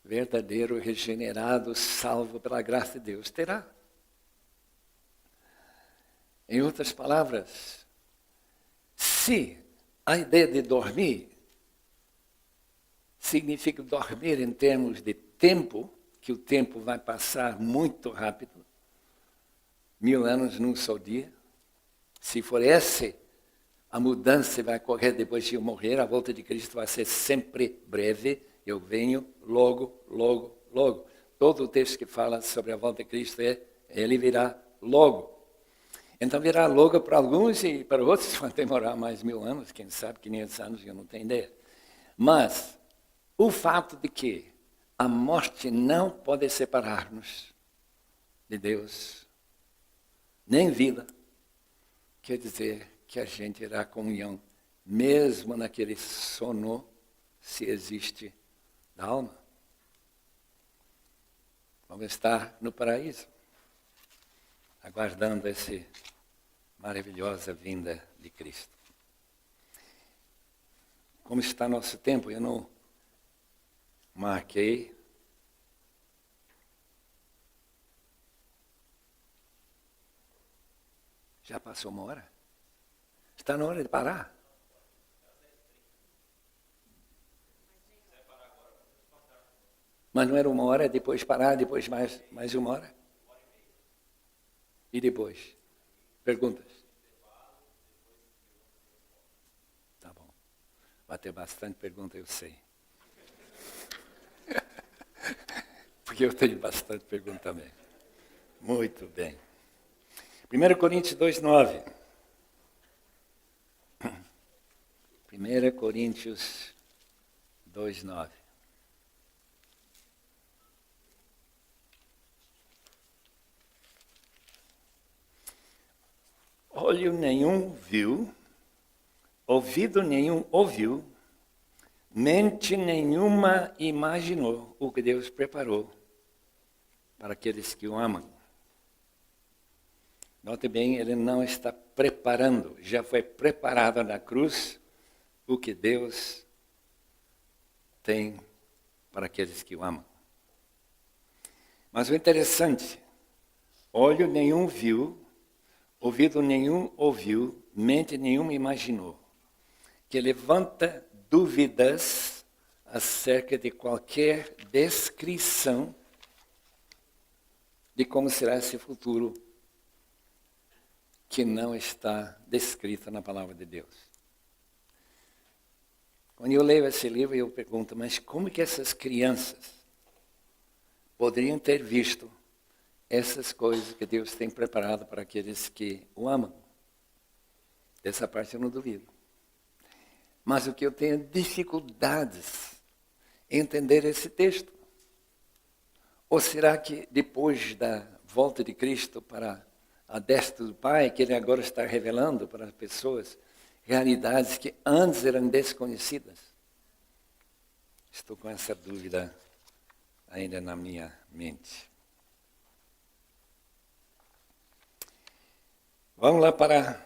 verdadeiro, regenerado, salvo pela graça de Deus, terá. Em outras palavras, se a ideia de dormir significa dormir em termos de tempo, que o tempo vai passar muito rápido, 1000 anos num só dia, se for essa a mudança vai ocorrer depois de eu morrer, a volta de Cristo vai ser sempre breve, eu venho logo, logo, logo. Todo o texto que fala sobre a volta de Cristo ele virá logo. Então virá logo para alguns e para outros vai demorar mais 1000 anos, quem sabe 500 anos, eu não tenho ideia. Mas o fato de que a morte não pode separar-nos de Deus, nem vida, quer dizer que a gente irá comunhão, mesmo naquele sono, se existe, da alma. Vamos estar no paraíso, aguardando essa maravilhosa vinda de Cristo. Como está nosso tempo? Eu não marquei. Já passou 1 hora? Está na hora de parar? Mas não era 1 hora, depois parar, depois mais 1 hora? E depois? Perguntas? Tá bom. Vai ter bastante pergunta, eu sei. Porque eu tenho bastante pergunta também. Muito bem. 1 Coríntios 2:9. 1 Coríntios 2:9. Olho nenhum viu, ouvido nenhum ouviu, mente nenhuma imaginou o que Deus preparou para aqueles que o amam. Note bem, ele não está preparando, já foi preparado na cruz o que Deus tem para aqueles que o amam. Mas o interessante, olho nenhum viu, ouvido nenhum ouviu, mente nenhuma imaginou, que levanta dúvidas acerca de qualquer descrição de como será esse futuro que não está descrito na palavra de Deus. Quando eu leio esse livro, eu pergunto, mas como que essas crianças poderiam ter visto essas coisas que Deus tem preparado para aqueles que o amam? Dessa parte eu não duvido. Mas o que eu tenho dificuldades em entender esse texto. Ou será que depois da volta de Cristo para a destra do Pai, que Ele agora está revelando para as pessoas realidades que antes eram desconhecidas? Estou com essa dúvida ainda na minha mente. Vamos lá para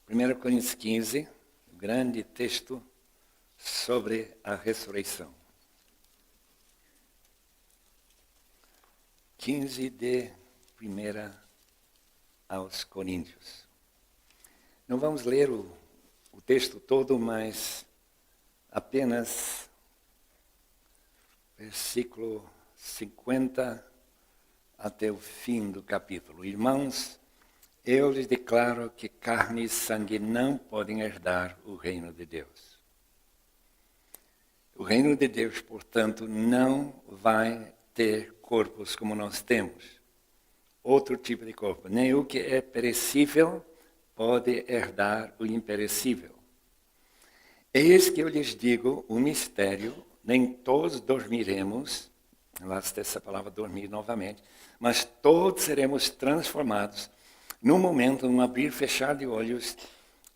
1 Coríntios 15, o grande texto sobre a ressurreição. 15 de 1 aos Coríntios. Não vamos ler o texto todo, mas apenas versículo 50 até o fim do capítulo. Irmãos, eu lhes declaro que carne e sangue não podem herdar o reino de Deus. O reino de Deus, portanto, não vai ter corpos como nós temos. Outro tipo de corpo. Nem o que é perecível pode herdar o imperecível. Eis que eu lhes digo um mistério, nem todos dormiremos, lá está essa palavra dormir novamente, mas todos seremos transformados num momento, num abrir e fechar de olhos,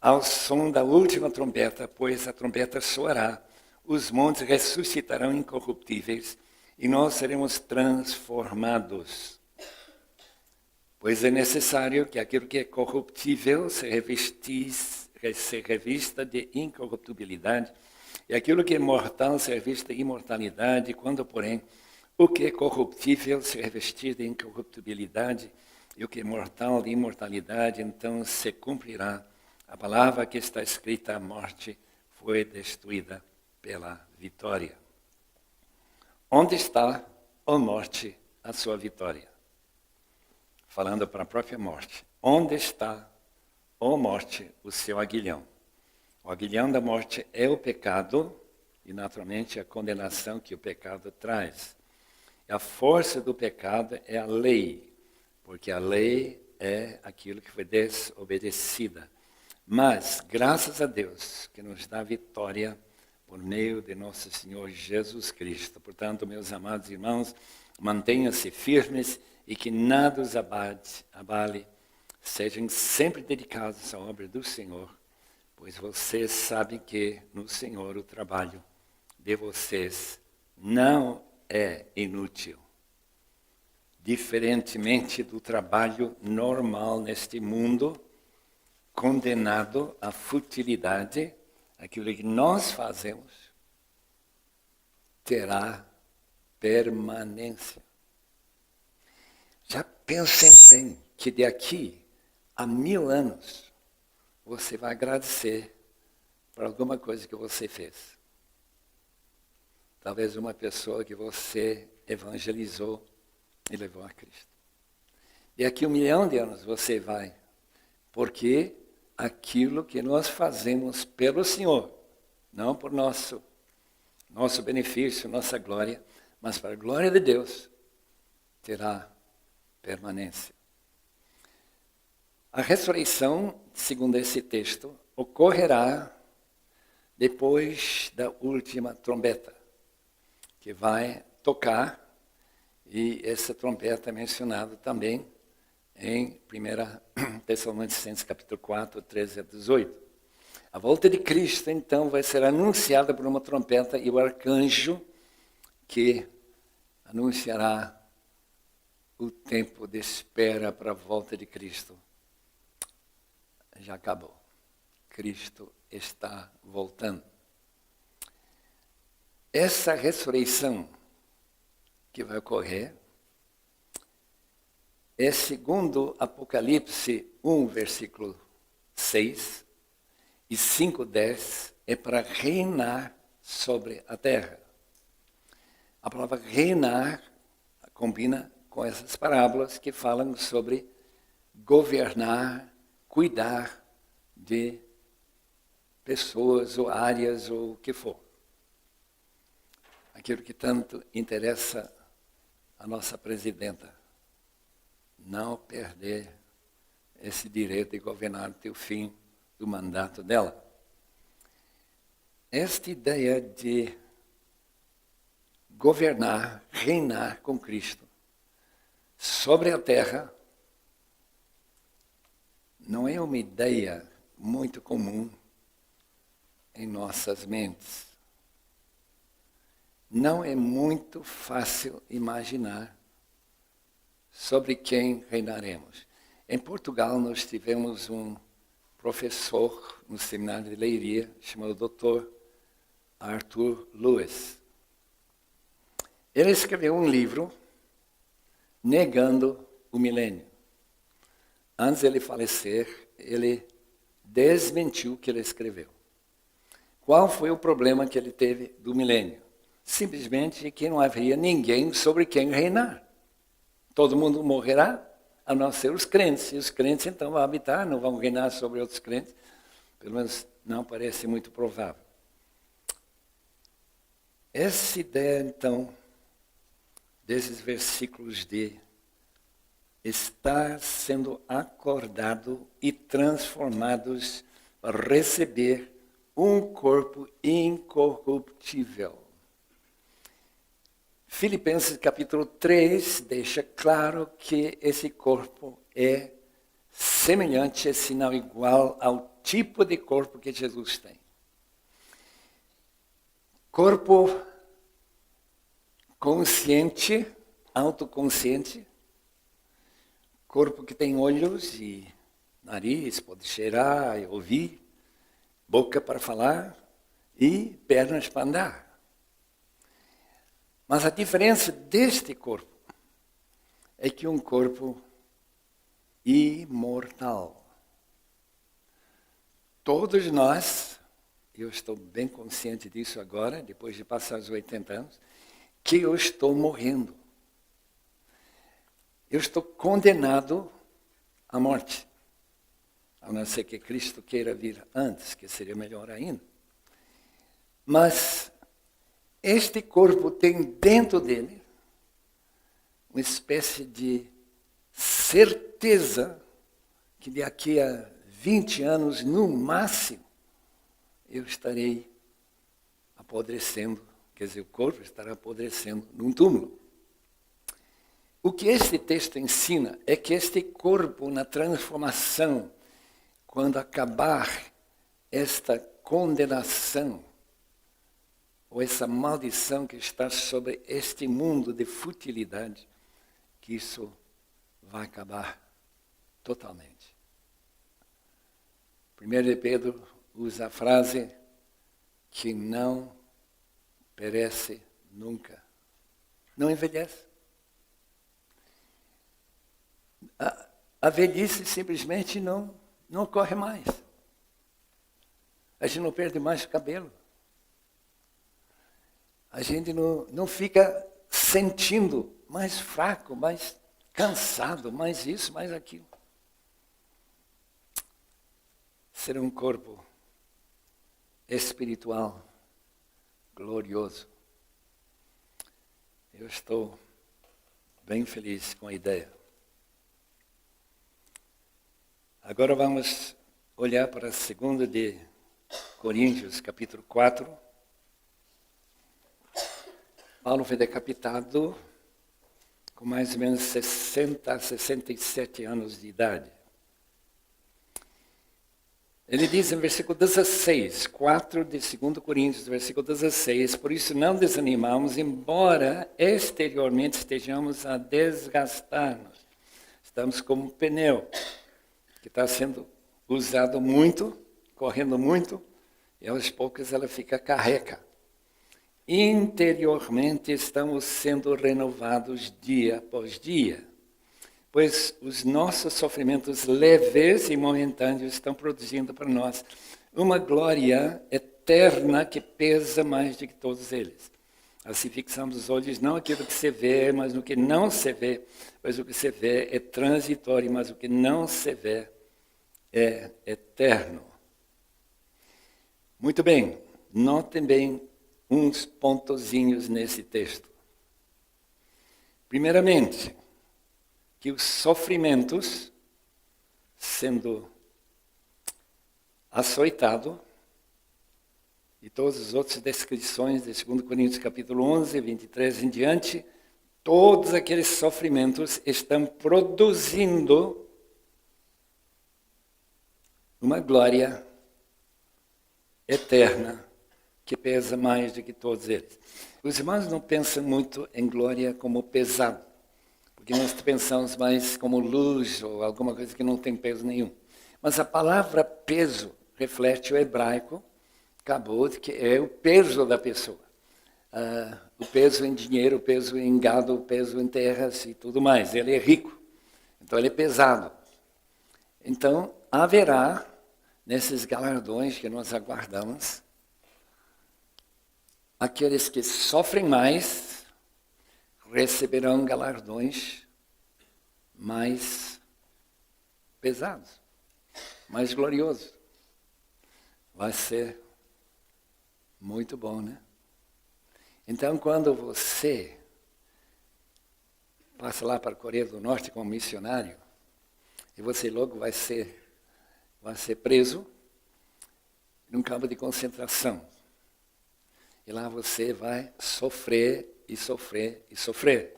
ao som da última trombeta, pois a trombeta soará, os montes ressuscitarão incorruptíveis e nós seremos transformados. Pois é necessário que aquilo que é corruptível se revista de incorruptibilidade, E aquilo que é mortal se reveste de imortalidade, quando, porém, o que é corruptível se revestir de incorruptibilidade, e o que é mortal de imortalidade, então se cumprirá a palavra que está escrita: a morte foi destruída pela vitória. Onde está, ó morte, a sua vitória? Falando para a própria morte. Onde está, ó morte, o seu aguilhão? O aguilhão da morte é o pecado e, naturalmente, a condenação que o pecado traz. A força do pecado é a lei, porque a lei é aquilo que foi desobedecida. Mas, graças a Deus, que nos dá vitória por meio de nosso Senhor Jesus Cristo. Portanto, meus amados irmãos, mantenham-se firmes e que nada os abale, sejam sempre dedicados à obra do Senhor, pois vocês sabem que no Senhor o trabalho de vocês não é inútil. Diferentemente do trabalho normal neste mundo, condenado à futilidade, aquilo que nós fazemos terá permanência. Já pensem bem que daqui a 1000 anos você vai agradecer por alguma coisa que você fez. Talvez uma pessoa que você evangelizou e levou a Cristo. Daqui a 1 milhão de anos você vai, porque aquilo que nós fazemos pelo Senhor, não por nosso benefício, nossa glória, mas para a glória de Deus, terá permanência. A ressurreição, segundo esse texto, ocorrerá depois da última trombeta, que vai tocar, e essa trombeta é mencionada também em 1 Tessalonicenses capítulo 4, 13 a 18. A volta de Cristo, então, vai ser anunciada por uma trombeta, e o arcanjo que anunciará o tempo de espera para a volta de Cristo já acabou. Cristo está voltando. Essa ressurreição que vai ocorrer é segundo Apocalipse 1, versículo 6 e 5:10, é para reinar sobre a terra. A palavra reinar combina com essas parábolas que falam sobre governar, cuidar de pessoas ou áreas ou o que for. Aquilo que tanto interessa a nossa presidenta. Não perder esse direito de governar até o fim do mandato dela. Esta ideia de governar, reinar com Cristo sobre a terra não é uma ideia muito comum em nossas mentes. Não é muito fácil imaginar sobre quem reinaremos. Em Portugal, nós tivemos um professor no seminário de Leiria, chamado Dr. Arthur Lewis. Ele escreveu um livro negando o milênio. Antes de ele falecer, ele desmentiu o que ele escreveu. Qual foi o problema que ele teve do milênio? Simplesmente que não haveria ninguém sobre quem reinar. Todo mundo morrerá, a não ser os crentes. E os crentes, então, vão habitar, não vão reinar sobre outros crentes. Pelo menos não parece muito provável. Essa ideia, então, desses versículos de estar sendo acordado e transformados para receber um corpo incorruptível. Filipenses capítulo 3 deixa claro que esse corpo é semelhante, se não igual, ao tipo de corpo que Jesus tem. Corpo consciente, autoconsciente, corpo que tem olhos e nariz, pode cheirar e ouvir, boca para falar, e pernas para andar. Mas a diferença deste corpo é que um corpo imortal. Todos nós, eu estou bem consciente disso agora, depois de passar os 80 anos, que eu estou morrendo. Eu estou condenado à morte. A não ser que Cristo queira vir antes, que seria melhor ainda. Mas este corpo tem dentro dele uma espécie de certeza que daqui a 20 anos, no máximo, eu estarei apodrecendo, quer dizer, o corpo estará apodrecendo num túmulo. O que este texto ensina é que este corpo, na transformação, quando acabar esta condenação, ou essa maldição que está sobre este mundo de futilidade, que isso vai acabar totalmente. 1 de Pedro usa a frase que não perece nunca, não envelhece. A velhice simplesmente não ocorre mais. A gente não perde mais o cabelo. A gente não fica sentindo mais fraco, mais cansado, mais isso, mais aquilo. Ser um corpo espiritual, glorioso. Eu estou bem feliz com a ideia. Agora vamos olhar para 2 de Coríntios, capítulo 4. Paulo foi decapitado com mais ou menos 60 a 67 anos de idade. Ele diz em versículo 16, 4 de 2 Coríntios, versículo 16, por isso não desanimamos, embora exteriormente estejamos a desgastar-nos. Estamos como um pneu que está sendo usado muito, correndo muito, e aos poucos ela fica careca. Interiormente estamos sendo renovados dia após dia, pois os nossos sofrimentos leves e momentâneos estão produzindo para nós uma glória eterna que pesa mais do que todos eles. Assim fixamos os olhos não naquilo que se vê, mas no que não se vê, pois o que se vê é transitório, mas o que não se vê é eterno. Muito bem, notem bem uns pontozinhos nesse texto. Primeiramente, que os sofrimentos, sendo açoitado, e todas as outras descrições de 2 Coríntios capítulo 11, 23 em diante, todos aqueles sofrimentos estão produzindo uma glória eterna que pesa mais do que todos eles. Os irmãos não pensam muito em glória como pesado, porque nós pensamos mais como luz ou alguma coisa que não tem peso nenhum. Mas a palavra peso reflete o hebraico, kabod, que é o peso da pessoa. O peso em dinheiro, o peso em gado, o peso em terras e tudo mais. Ele é rico, então ele é pesado. Então haverá, nesses galardões que nós aguardamos, aqueles que sofrem mais receberão galardões mais pesados, mais gloriosos. Vai ser muito bom, né? Então, quando você passa lá para a Coreia do Norte como missionário, e você logo vai ser preso num campo de concentração. E lá você vai sofrer e sofrer e sofrer.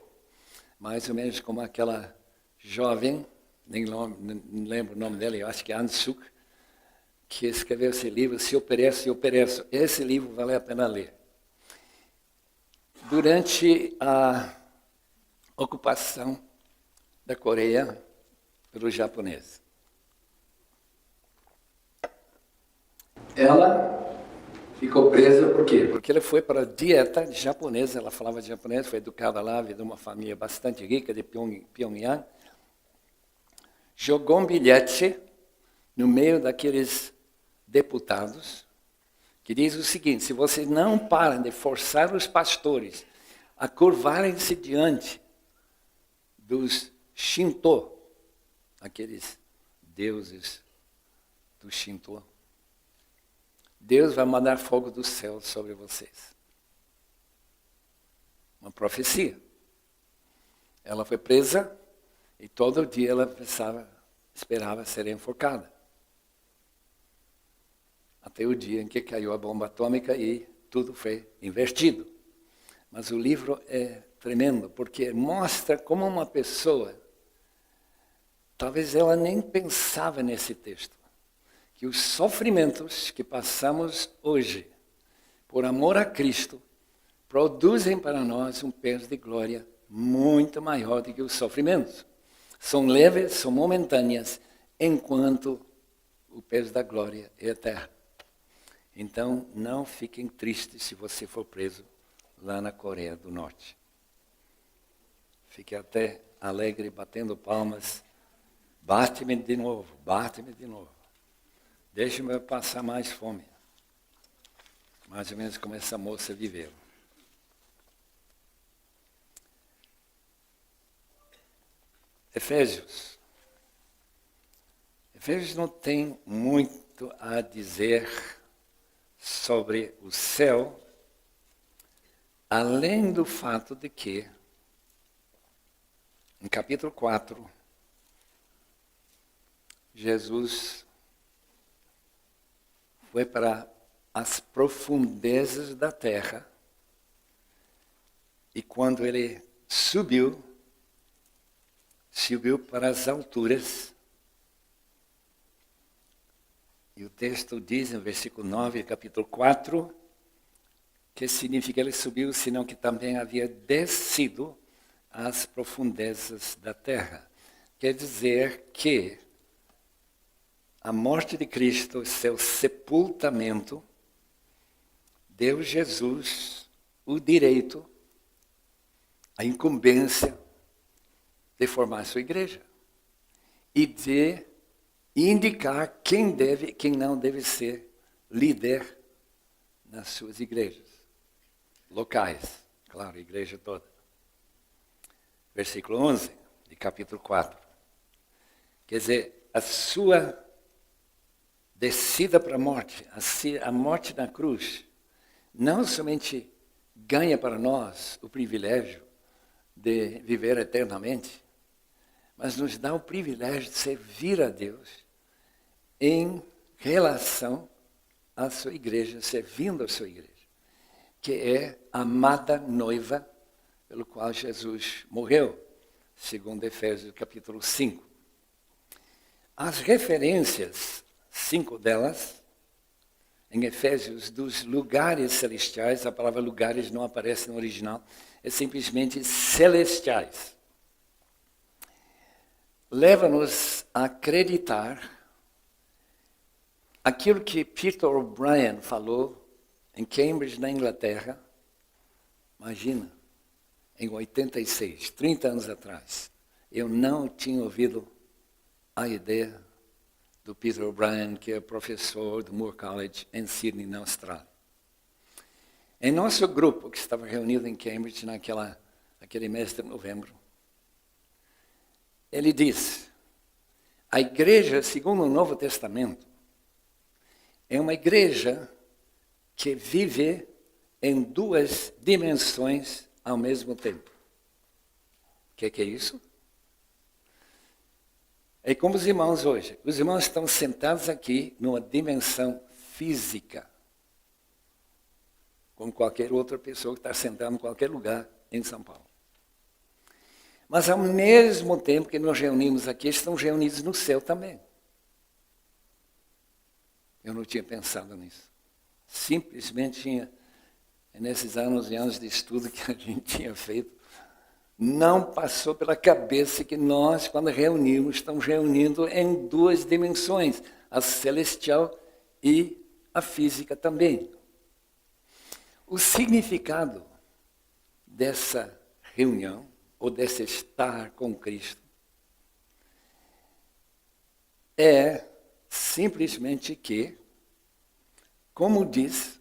Mais ou menos como aquela jovem, nem lembro o nome dela, eu acho que é Ansuk, que escreveu esse livro, Se Eu Pereço, Eu Pereço. Esse livro vale a pena ler. Durante a ocupação da Coreia pelos japoneses. Ela Ficou presa por quê? Porque ela foi para a dieta japonesa, ela falava japonês, foi educada lá, veio de uma família bastante rica de Pyongyang. Jogou um bilhete no meio daqueles deputados, que diz o seguinte: se vocês não param de forçar os pastores a curvarem-se diante dos Shinto, aqueles deuses do Shinto, Deus vai mandar fogo do céu sobre vocês. Uma profecia. Ela foi presa e todo dia ela esperava ser enforcada. Até o dia em que caiu a bomba atômica e tudo foi invertido. Mas o livro é tremendo, porque mostra como uma pessoa, talvez ela nem pensava nesse texto, que os sofrimentos que passamos hoje, por amor a Cristo, produzem para nós um peso de glória muito maior do que os sofrimentos. São leves, são momentâneas, enquanto o peso da glória é eterno. Então, não fiquem tristes se você for preso lá na Coreia do Norte. Fique até alegre, batendo palmas. Bate-me de novo, bate-me de novo. Deixe-me passar mais fome. Mais ou menos como essa moça viveu. Efésios. Efésios não tem muito a dizer sobre o céu, além do fato de que, em capítulo 4, Jesus foi para as profundezas da terra e quando ele subiu para as alturas. E o texto diz, no versículo 9, capítulo 4, que significa ele subiu, senão que também havia descido às profundezas da terra. Quer dizer que a morte de Cristo, seu sepultamento, deu a Jesus o direito, a incumbência de formar a sua igreja e de indicar quem não deve ser líder nas suas igrejas locais, claro, a igreja toda. Versículo 11, de capítulo 4. Quer dizer, a sua descida para a morte, a morte na cruz, não somente ganha para nós o privilégio de viver eternamente, mas nos dá o privilégio de servir a Deus em relação à sua igreja, servindo a sua igreja, que é a amada noiva pelo qual Jesus morreu, segundo Efésios capítulo 5. As referências, 5 delas, em Efésios, dos lugares celestiais, a palavra lugares não aparece no original, é simplesmente celestiais. Leva-nos a acreditar aquilo que Peter O'Brien falou em Cambridge, na Inglaterra, imagina, em 86, 30 anos atrás. Eu não tinha ouvido a ideia do Peter O'Brien, que é professor do Moore College em Sydney, na Austrália. Em nosso grupo, que estava reunido em Cambridge naquele mês de novembro, ele diz: a igreja, segundo o Novo Testamento, é uma igreja que vive em 2 dimensões ao mesmo tempo. O que é isso? É como os irmãos hoje. Os irmãos estão sentados aqui numa dimensão física, como qualquer outra pessoa que está sentada em qualquer lugar em São Paulo. Mas ao mesmo tempo que nos reunimos aqui, estamos reunidos no céu também. Eu não tinha pensado nisso. Simplesmente tinha, nesses anos e anos de estudo que a gente tinha feito, não passou pela cabeça que nós, quando reunimos, estamos reunindo em 2 dimensões, a celestial e a física também. O significado dessa reunião, ou desse estar com Cristo, é simplesmente que, como diz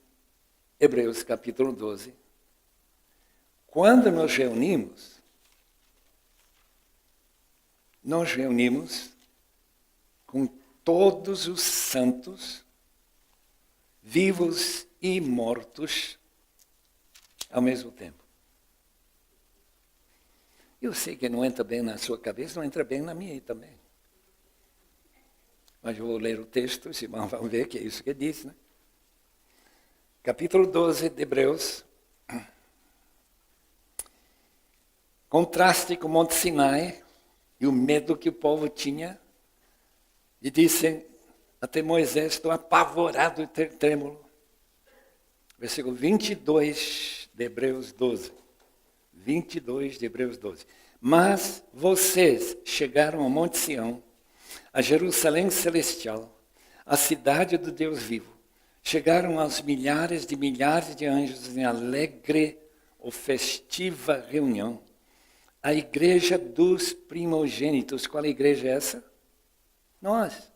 Hebreus capítulo 12, quando nos reunimos com todos os santos, vivos e mortos, ao mesmo tempo. Eu sei que não entra bem na sua cabeça, não entra bem na minha também. Mas eu vou ler o texto, os irmãos vão ver que é isso que diz, né? Capítulo 12 de Hebreus. Contraste com o Monte Sinai e o medo que o povo tinha. E disse até Moisés, estou apavorado e trêmulo. Versículo 22 de Hebreus 12. 22 de Hebreus 12. Mas vocês chegaram ao Monte Sião, a Jerusalém celestial, a cidade do Deus vivo. Chegaram aos milhares de anjos em alegre ou festiva reunião. A igreja dos primogênitos. Qual igreja é essa? Nós.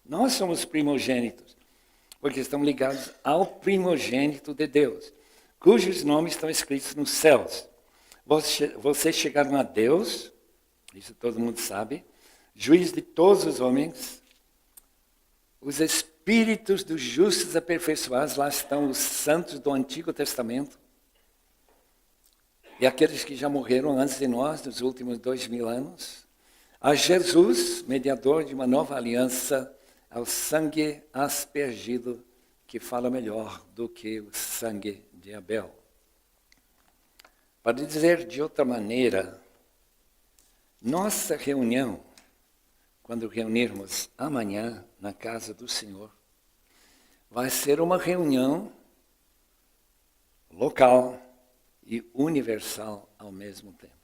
Nós somos primogênitos, porque estamos ligados ao primogênito de Deus, cujos nomes estão escritos nos céus. Vocês chegaram a Deus, isso todo mundo sabe, juiz de todos os homens, os espíritos dos justos aperfeiçoados, lá estão os santos do Antigo Testamento, e aqueles que já morreram antes de nós, nos últimos 2000 anos, a Jesus, mediador de uma nova aliança, ao sangue aspergido, que fala melhor do que o sangue de Abel. Para dizer de outra maneira, nossa reunião, quando reunirmos amanhã na casa do Senhor, vai ser uma reunião local e universal ao mesmo tempo.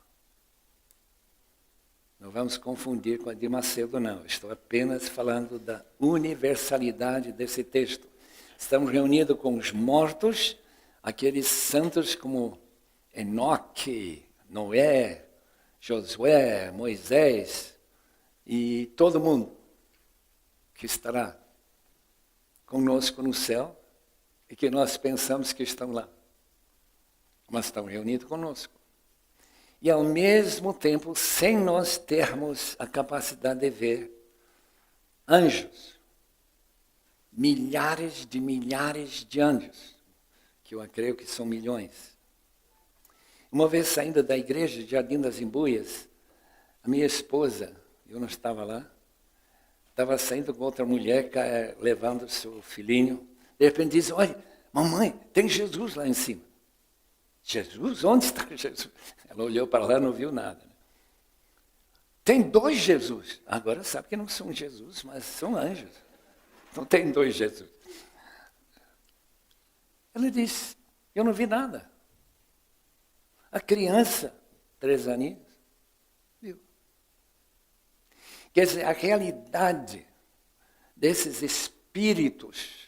Não vamos confundir com a de Macedo, não. Estou apenas falando da universalidade desse texto. Estamos reunidos com os mortos, aqueles santos como Enoque, Noé, Josué, Moisés e todo mundo que estará conosco no céu e que nós pensamos que estão lá, mas estão reunidos conosco. E ao mesmo tempo, sem nós termos a capacidade de ver anjos, milhares de anjos, que eu creio que são milhões. Uma vez saindo da igreja de Jardim das Embuias, a minha esposa, eu não estava lá, estava saindo com outra mulher, levando seu filhinho. De repente diz, olha, mamãe, tem Jesus lá em cima. Jesus? Onde está Jesus? Ela olhou para lá e não viu nada. Tem 2 Jesus. Agora sabe que não são Jesus, mas são anjos. Então tem 2 Jesus. Ela disse, eu não vi nada. A criança, 3 aninhos, viu. Quer dizer, a realidade desses espíritos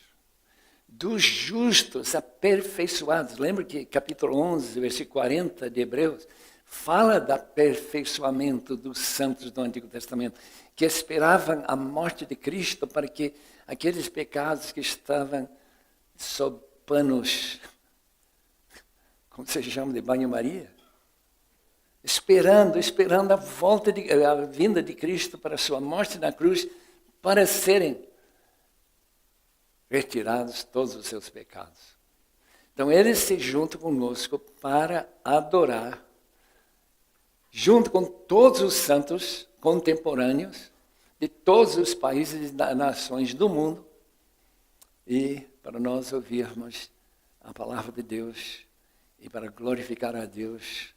dos justos aperfeiçoados. Lembra que capítulo 11, versículo 40 de Hebreus, fala do aperfeiçoamento dos santos do Antigo Testamento, que esperavam a morte de Cristo para que aqueles pecados que estavam sob panos, como se chama, de banho-maria, esperando a vinda de Cristo para a sua morte na cruz, para serem retirados todos os seus pecados. Então, eles se juntam conosco para adorar, junto com todos os santos contemporâneos de todos os países e nações do mundo, e para nós ouvirmos a palavra de Deus e para glorificar a Deus,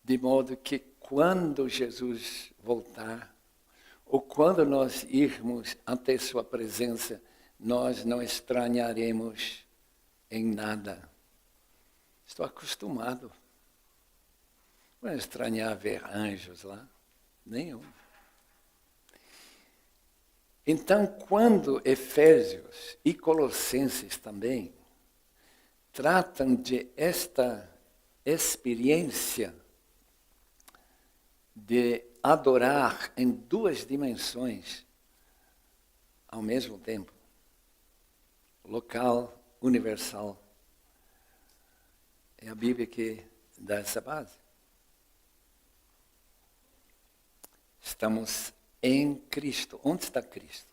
de modo que quando Jesus voltar, ou quando nós irmos até sua presença, nós não estranharemos em nada. Estou acostumado. Não estranhar ver anjos lá? Nenhum. Então, quando Efésios e Colossenses também tratam de esta experiência de adorar em duas dimensões ao mesmo tempo. Local, universal. É a Bíblia que dá essa base. Estamos em Cristo. Onde está Cristo?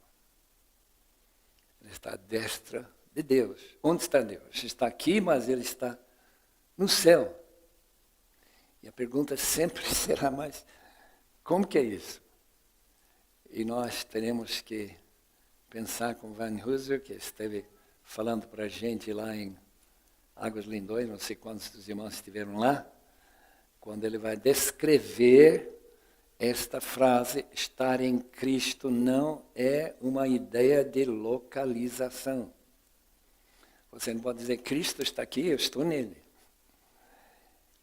Ele está à destra de Deus. Onde está Deus? Está aqui, mas Ele está no céu. E a pergunta sempre será, mas como que é isso? E nós teremos que pensar com Van Hooser, que esteve falando para a gente lá em Águas Lindões, não sei quantos dos irmãos estiveram lá, quando ele vai descrever esta frase, estar em Cristo não é uma ideia de localização. Você não pode dizer, Cristo está aqui, eu estou nele.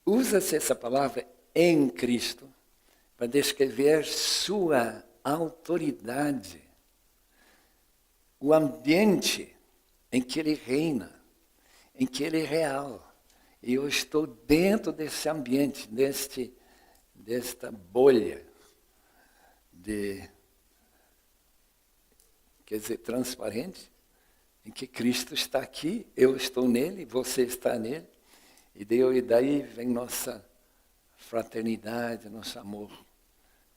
Usa-se essa palavra em Cristo para descrever sua autoridade, o ambiente em que ele reina, em que ele é real. E eu estou dentro desse ambiente, desta bolha transparente, em que Cristo está aqui, eu estou nele, você está nele. E daí vem nossa fraternidade, nosso amor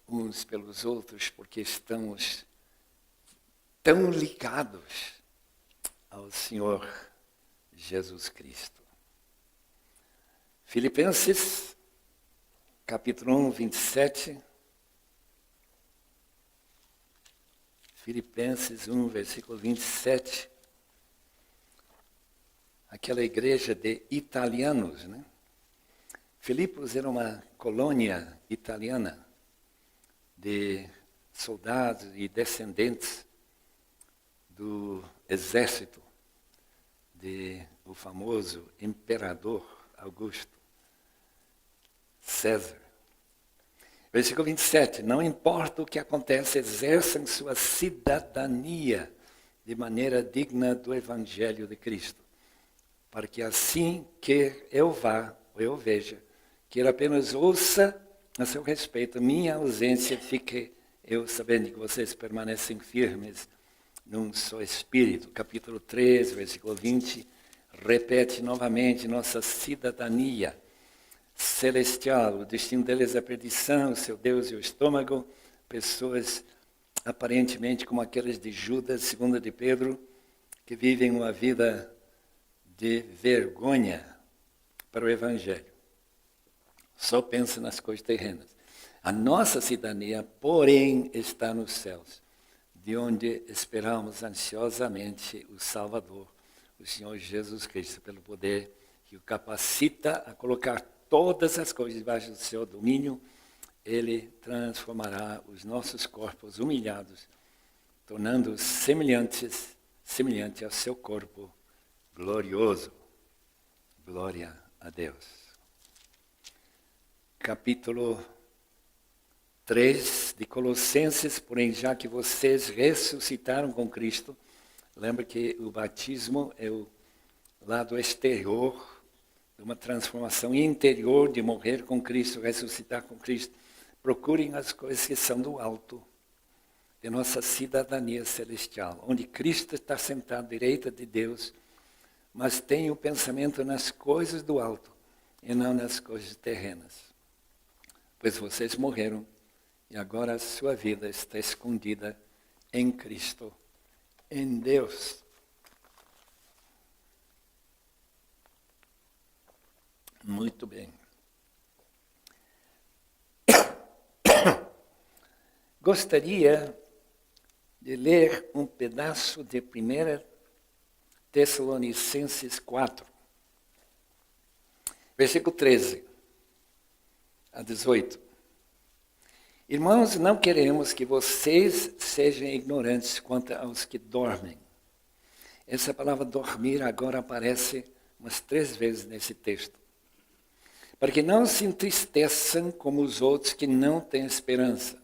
uns pelos outros, porque estamos tão ligados ao Senhor Jesus Cristo. Filipenses, capítulo 1, 27. Filipenses 1, versículo 27. Aquela igreja de italianos, né? Filipos era uma colônia italiana de soldados e descendentes do exército do famoso imperador Augusto César. Versículo 27, não importa o que acontece, exerçam sua cidadania de maneira digna do Evangelho de Cristo, para que assim que eu vá, ou eu veja, que ele apenas ouça a seu respeito, minha ausência, fique eu sabendo que vocês permanecem firmes num só Espírito. Capítulo 3, versículo 20, repete novamente nossa cidadania celestial. O destino deles é a perdição, o seu Deus e o estômago. Pessoas aparentemente como aquelas de Judas, segunda de Pedro, que vivem uma vida de vergonha para o Evangelho. Só pensa nas coisas terrenas. A nossa cidadania, porém, está nos céus, de onde esperamos ansiosamente o Salvador, o Senhor Jesus Cristo, pelo poder que o capacita a colocar todas as coisas debaixo do seu domínio. Ele transformará os nossos corpos humilhados, tornando-os semelhante ao seu corpo glorioso. Glória a Deus. Capítulo 3 de Colossenses, porém, já que vocês ressuscitaram com Cristo, lembra que o batismo é o lado exterior de uma transformação interior, de morrer com Cristo, ressuscitar com Cristo. Procurem as coisas que são do alto, de nossa cidadania celestial, onde Cristo está sentado à direita de Deus, mas tem o pensamento nas coisas do alto e não nas coisas terrenas. Pois vocês morreram e agora a sua vida está escondida em Cristo, em Deus. Muito bem. Gostaria de ler um pedaço de 1 Tessalonicenses 4, versículo 13 a 18. Irmãos, não queremos que vocês sejam ignorantes quanto aos que dormem. Essa palavra dormir agora aparece umas 3 vezes nesse texto. Para que não se entristeçam como os outros que não têm esperança.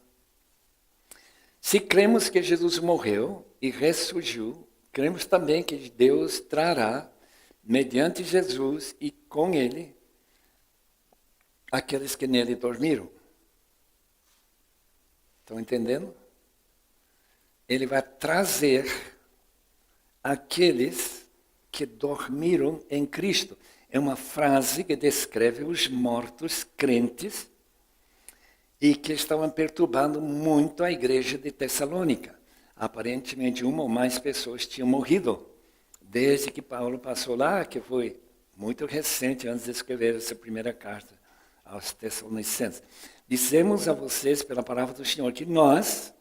Se cremos que Jesus morreu e ressurgiu, cremos também que Deus trará mediante Jesus e com ele, aqueles que nele dormiram. Estão entendendo? Ele vai trazer aqueles que dormiram em Cristo. É uma frase que descreve os mortos crentes e que estavam perturbando muito a igreja de Tessalônica. Aparentemente, uma ou mais pessoas tinham morrido desde que Paulo passou lá, que foi muito recente, antes de escrever essa primeira carta aos Tessalonicenses. Dissemos a vocês, pela palavra do Senhor, que nós,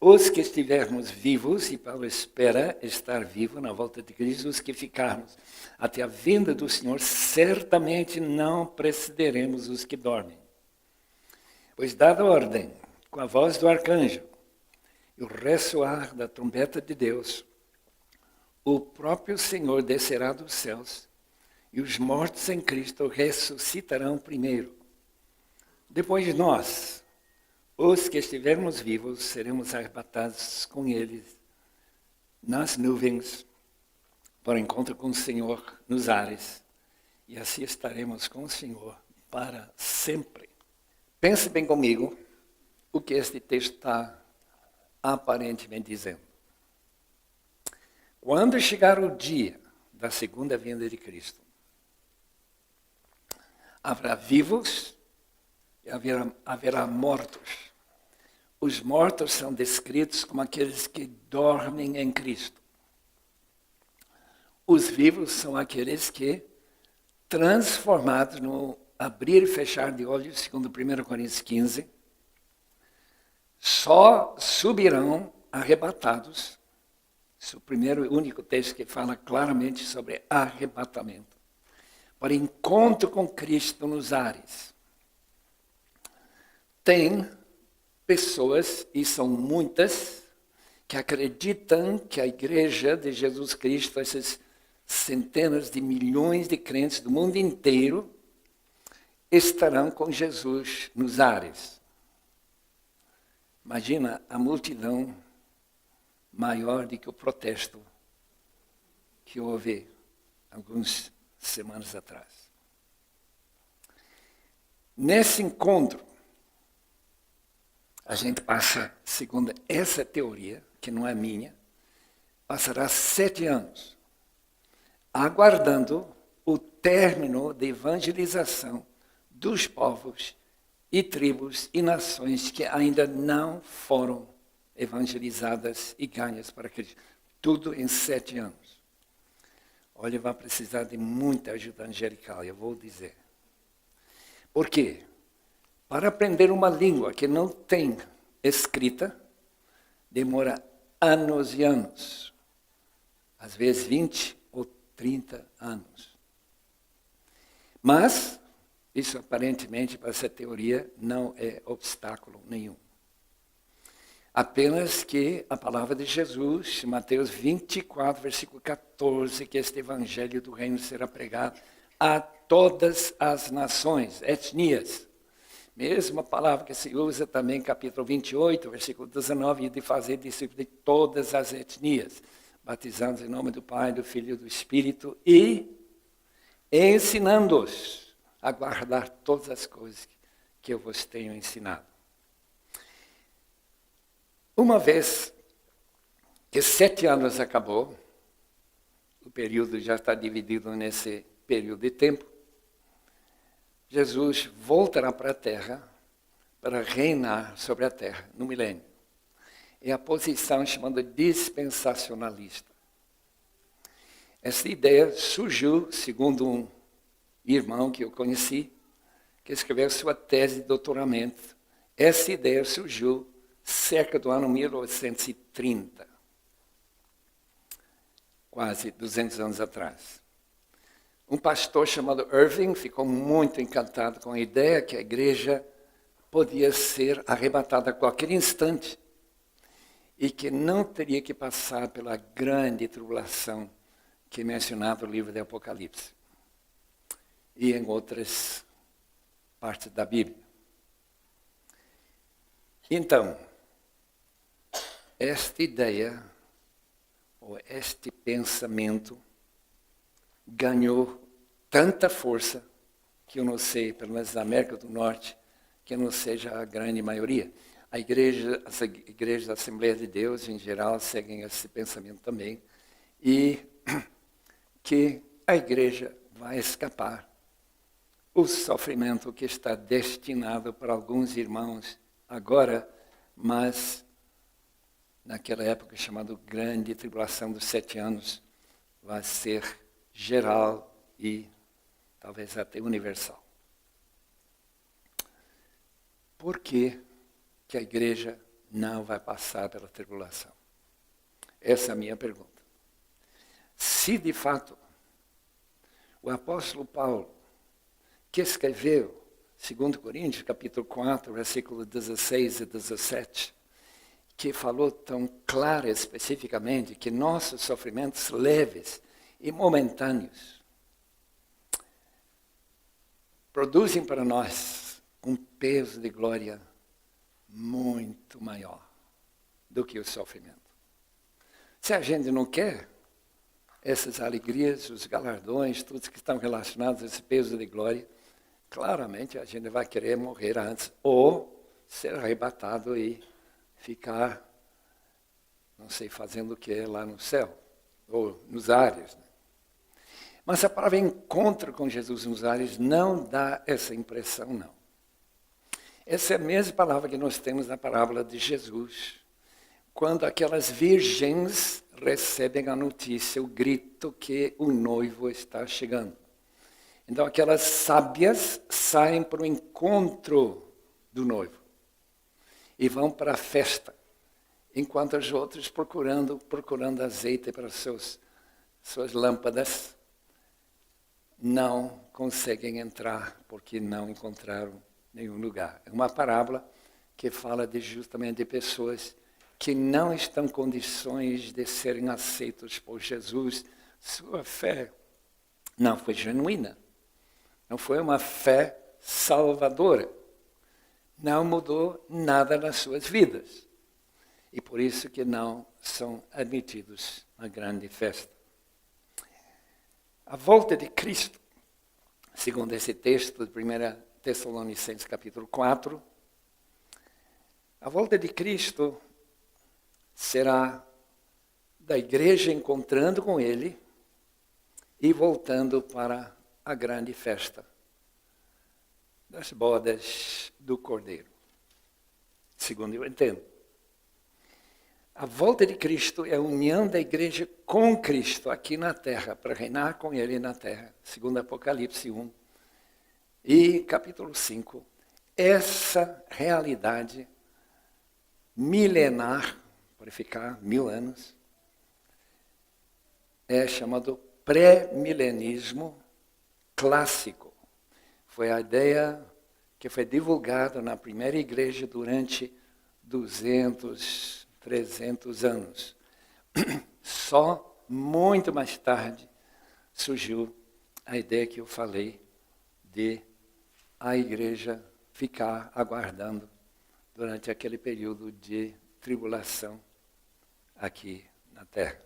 os que estivermos vivos, e Paulo espera estar vivo na volta de Cristo, os que ficarmos até a vinda do Senhor, certamente não precederemos os que dormem. Pois dada a ordem, com a voz do arcanjo, e o ressoar da trombeta de Deus, o próprio Senhor descerá dos céus, e os mortos em Cristo ressuscitarão primeiro. Depois nós, os que estivermos vivos, seremos arrebatados com eles nas nuvens, para o encontro com o Senhor nos ares, e assim estaremos com o Senhor para sempre. Pense bem comigo o que este texto está aparentemente dizendo. Quando chegar o dia da segunda vinda de Cristo, haverá vivos e haverá mortos. Os mortos são descritos como aqueles que dormem em Cristo. Os vivos são aqueles que, transformados no abrir e fechar de olhos, segundo 1 Coríntios 15, só subirão arrebatados. Esse é o primeiro e único texto que fala claramente sobre arrebatamento. Para encontro com Cristo nos ares. Tem pessoas, e são muitas, que acreditam que a igreja de Jesus Cristo, essas centenas de milhões de crentes do mundo inteiro, estarão com Jesus nos ares. Imagina a multidão maior do que o protesto que houve algumas semanas atrás. Nesse encontro, a gente passa, segundo essa teoria, que não é minha, passará 7 anos, aguardando o término da evangelização dos povos e tribos e nações que ainda não foram evangelizadas e ganhas para Cristo. Tudo em 7 anos. Olha, vai precisar de muita ajuda angelical, eu vou dizer. Por quê? Para aprender uma língua que não tem escrita, demora anos e anos. Às vezes 20 ou 30 anos. Mas, isso aparentemente, para essa teoria, não é obstáculo nenhum. Apenas que a palavra de Jesus, Mateus 24, versículo 14, que este evangelho do reino será pregado a todas as nações, etnias. Mesma palavra que se usa também em capítulo 28, versículo 19, de fazer discípulos de todas as etnias, batizando em nome do Pai, do Filho e do Espírito, e ensinando-os a guardar todas as coisas que eu vos tenho ensinado. Uma vez que 7 anos acabou, o período já está dividido nesse período de tempo, Jesus voltará para a terra para reinar sobre a terra no milênio. É a posição chamada dispensacionalista. Essa ideia surgiu, segundo um irmão que eu conheci, que escreveu sua tese de doutoramento. Essa ideia surgiu cerca do ano 1830, quase 200 anos atrás. Um pastor chamado Irving ficou muito encantado com a ideia que a igreja podia ser arrebatada a qualquer instante e que não teria que passar pela grande tribulação que mencionava o livro de Apocalipse e em outras partes da Bíblia. Então, esta ideia, ou este pensamento, ganhou tanta força que eu não sei, pelo menos na América do Norte, que não seja a grande maioria. As igrejas da Assembleia de Deus, em geral, seguem esse pensamento também, e que a igreja vai escapar o sofrimento que está destinado para alguns irmãos agora, mas naquela época chamada Grande Tribulação dos 7 anos, vai ser geral e talvez até universal. Por que a igreja não vai passar pela tribulação? Essa é a minha pergunta. Se de fato o apóstolo Paulo, que escreveu 2 Coríntios, capítulo 4, versículos 16 e 17, que falou tão claro especificamente que nossos sofrimentos leves e momentâneos produzem para nós um peso de glória muito maior do que o sofrimento. Se a gente não quer essas alegrias, os galardões, tudo que estão relacionados a esse peso de glória, claramente a gente vai querer morrer antes ou ser arrebatado e ficar, não sei, fazendo o que lá no céu, ou nos ares. Né? Mas a palavra encontro com Jesus nos ares não dá essa impressão, não. Essa é a mesma palavra que nós temos na parábola de Jesus, quando aquelas virgens recebem a notícia, o grito que o noivo está chegando. Então aquelas sábias saem para o encontro do noivo e vão para a festa, enquanto as outras procurando azeite para suas lâmpadas, não conseguem entrar porque não encontraram nenhum lugar. É uma parábola que fala justamente de pessoas que não estão em condições de serem aceitos por Jesus. Sua fé não foi genuína, não foi uma fé salvadora, não mudou nada nas suas vidas. E por isso que não são admitidos na grande festa. A volta de Cristo, segundo esse texto de 1 Tessalonicenses capítulo 4, a volta de Cristo será da igreja encontrando com Ele e voltando para a grande festa das bodas do Cordeiro, segundo eu entendo. A volta de Cristo é a união da igreja com Cristo aqui na terra, para reinar com Ele na terra, segundo Apocalipse 1 e capítulo 5. Essa realidade milenar, pode ficar 1000 anos, é chamado pré-milenismo clássico. Foi a ideia que foi divulgada na primeira igreja durante 200, 300 anos. Só muito mais tarde surgiu a ideia que eu falei de a igreja ficar aguardando durante aquele período de tribulação aqui na terra.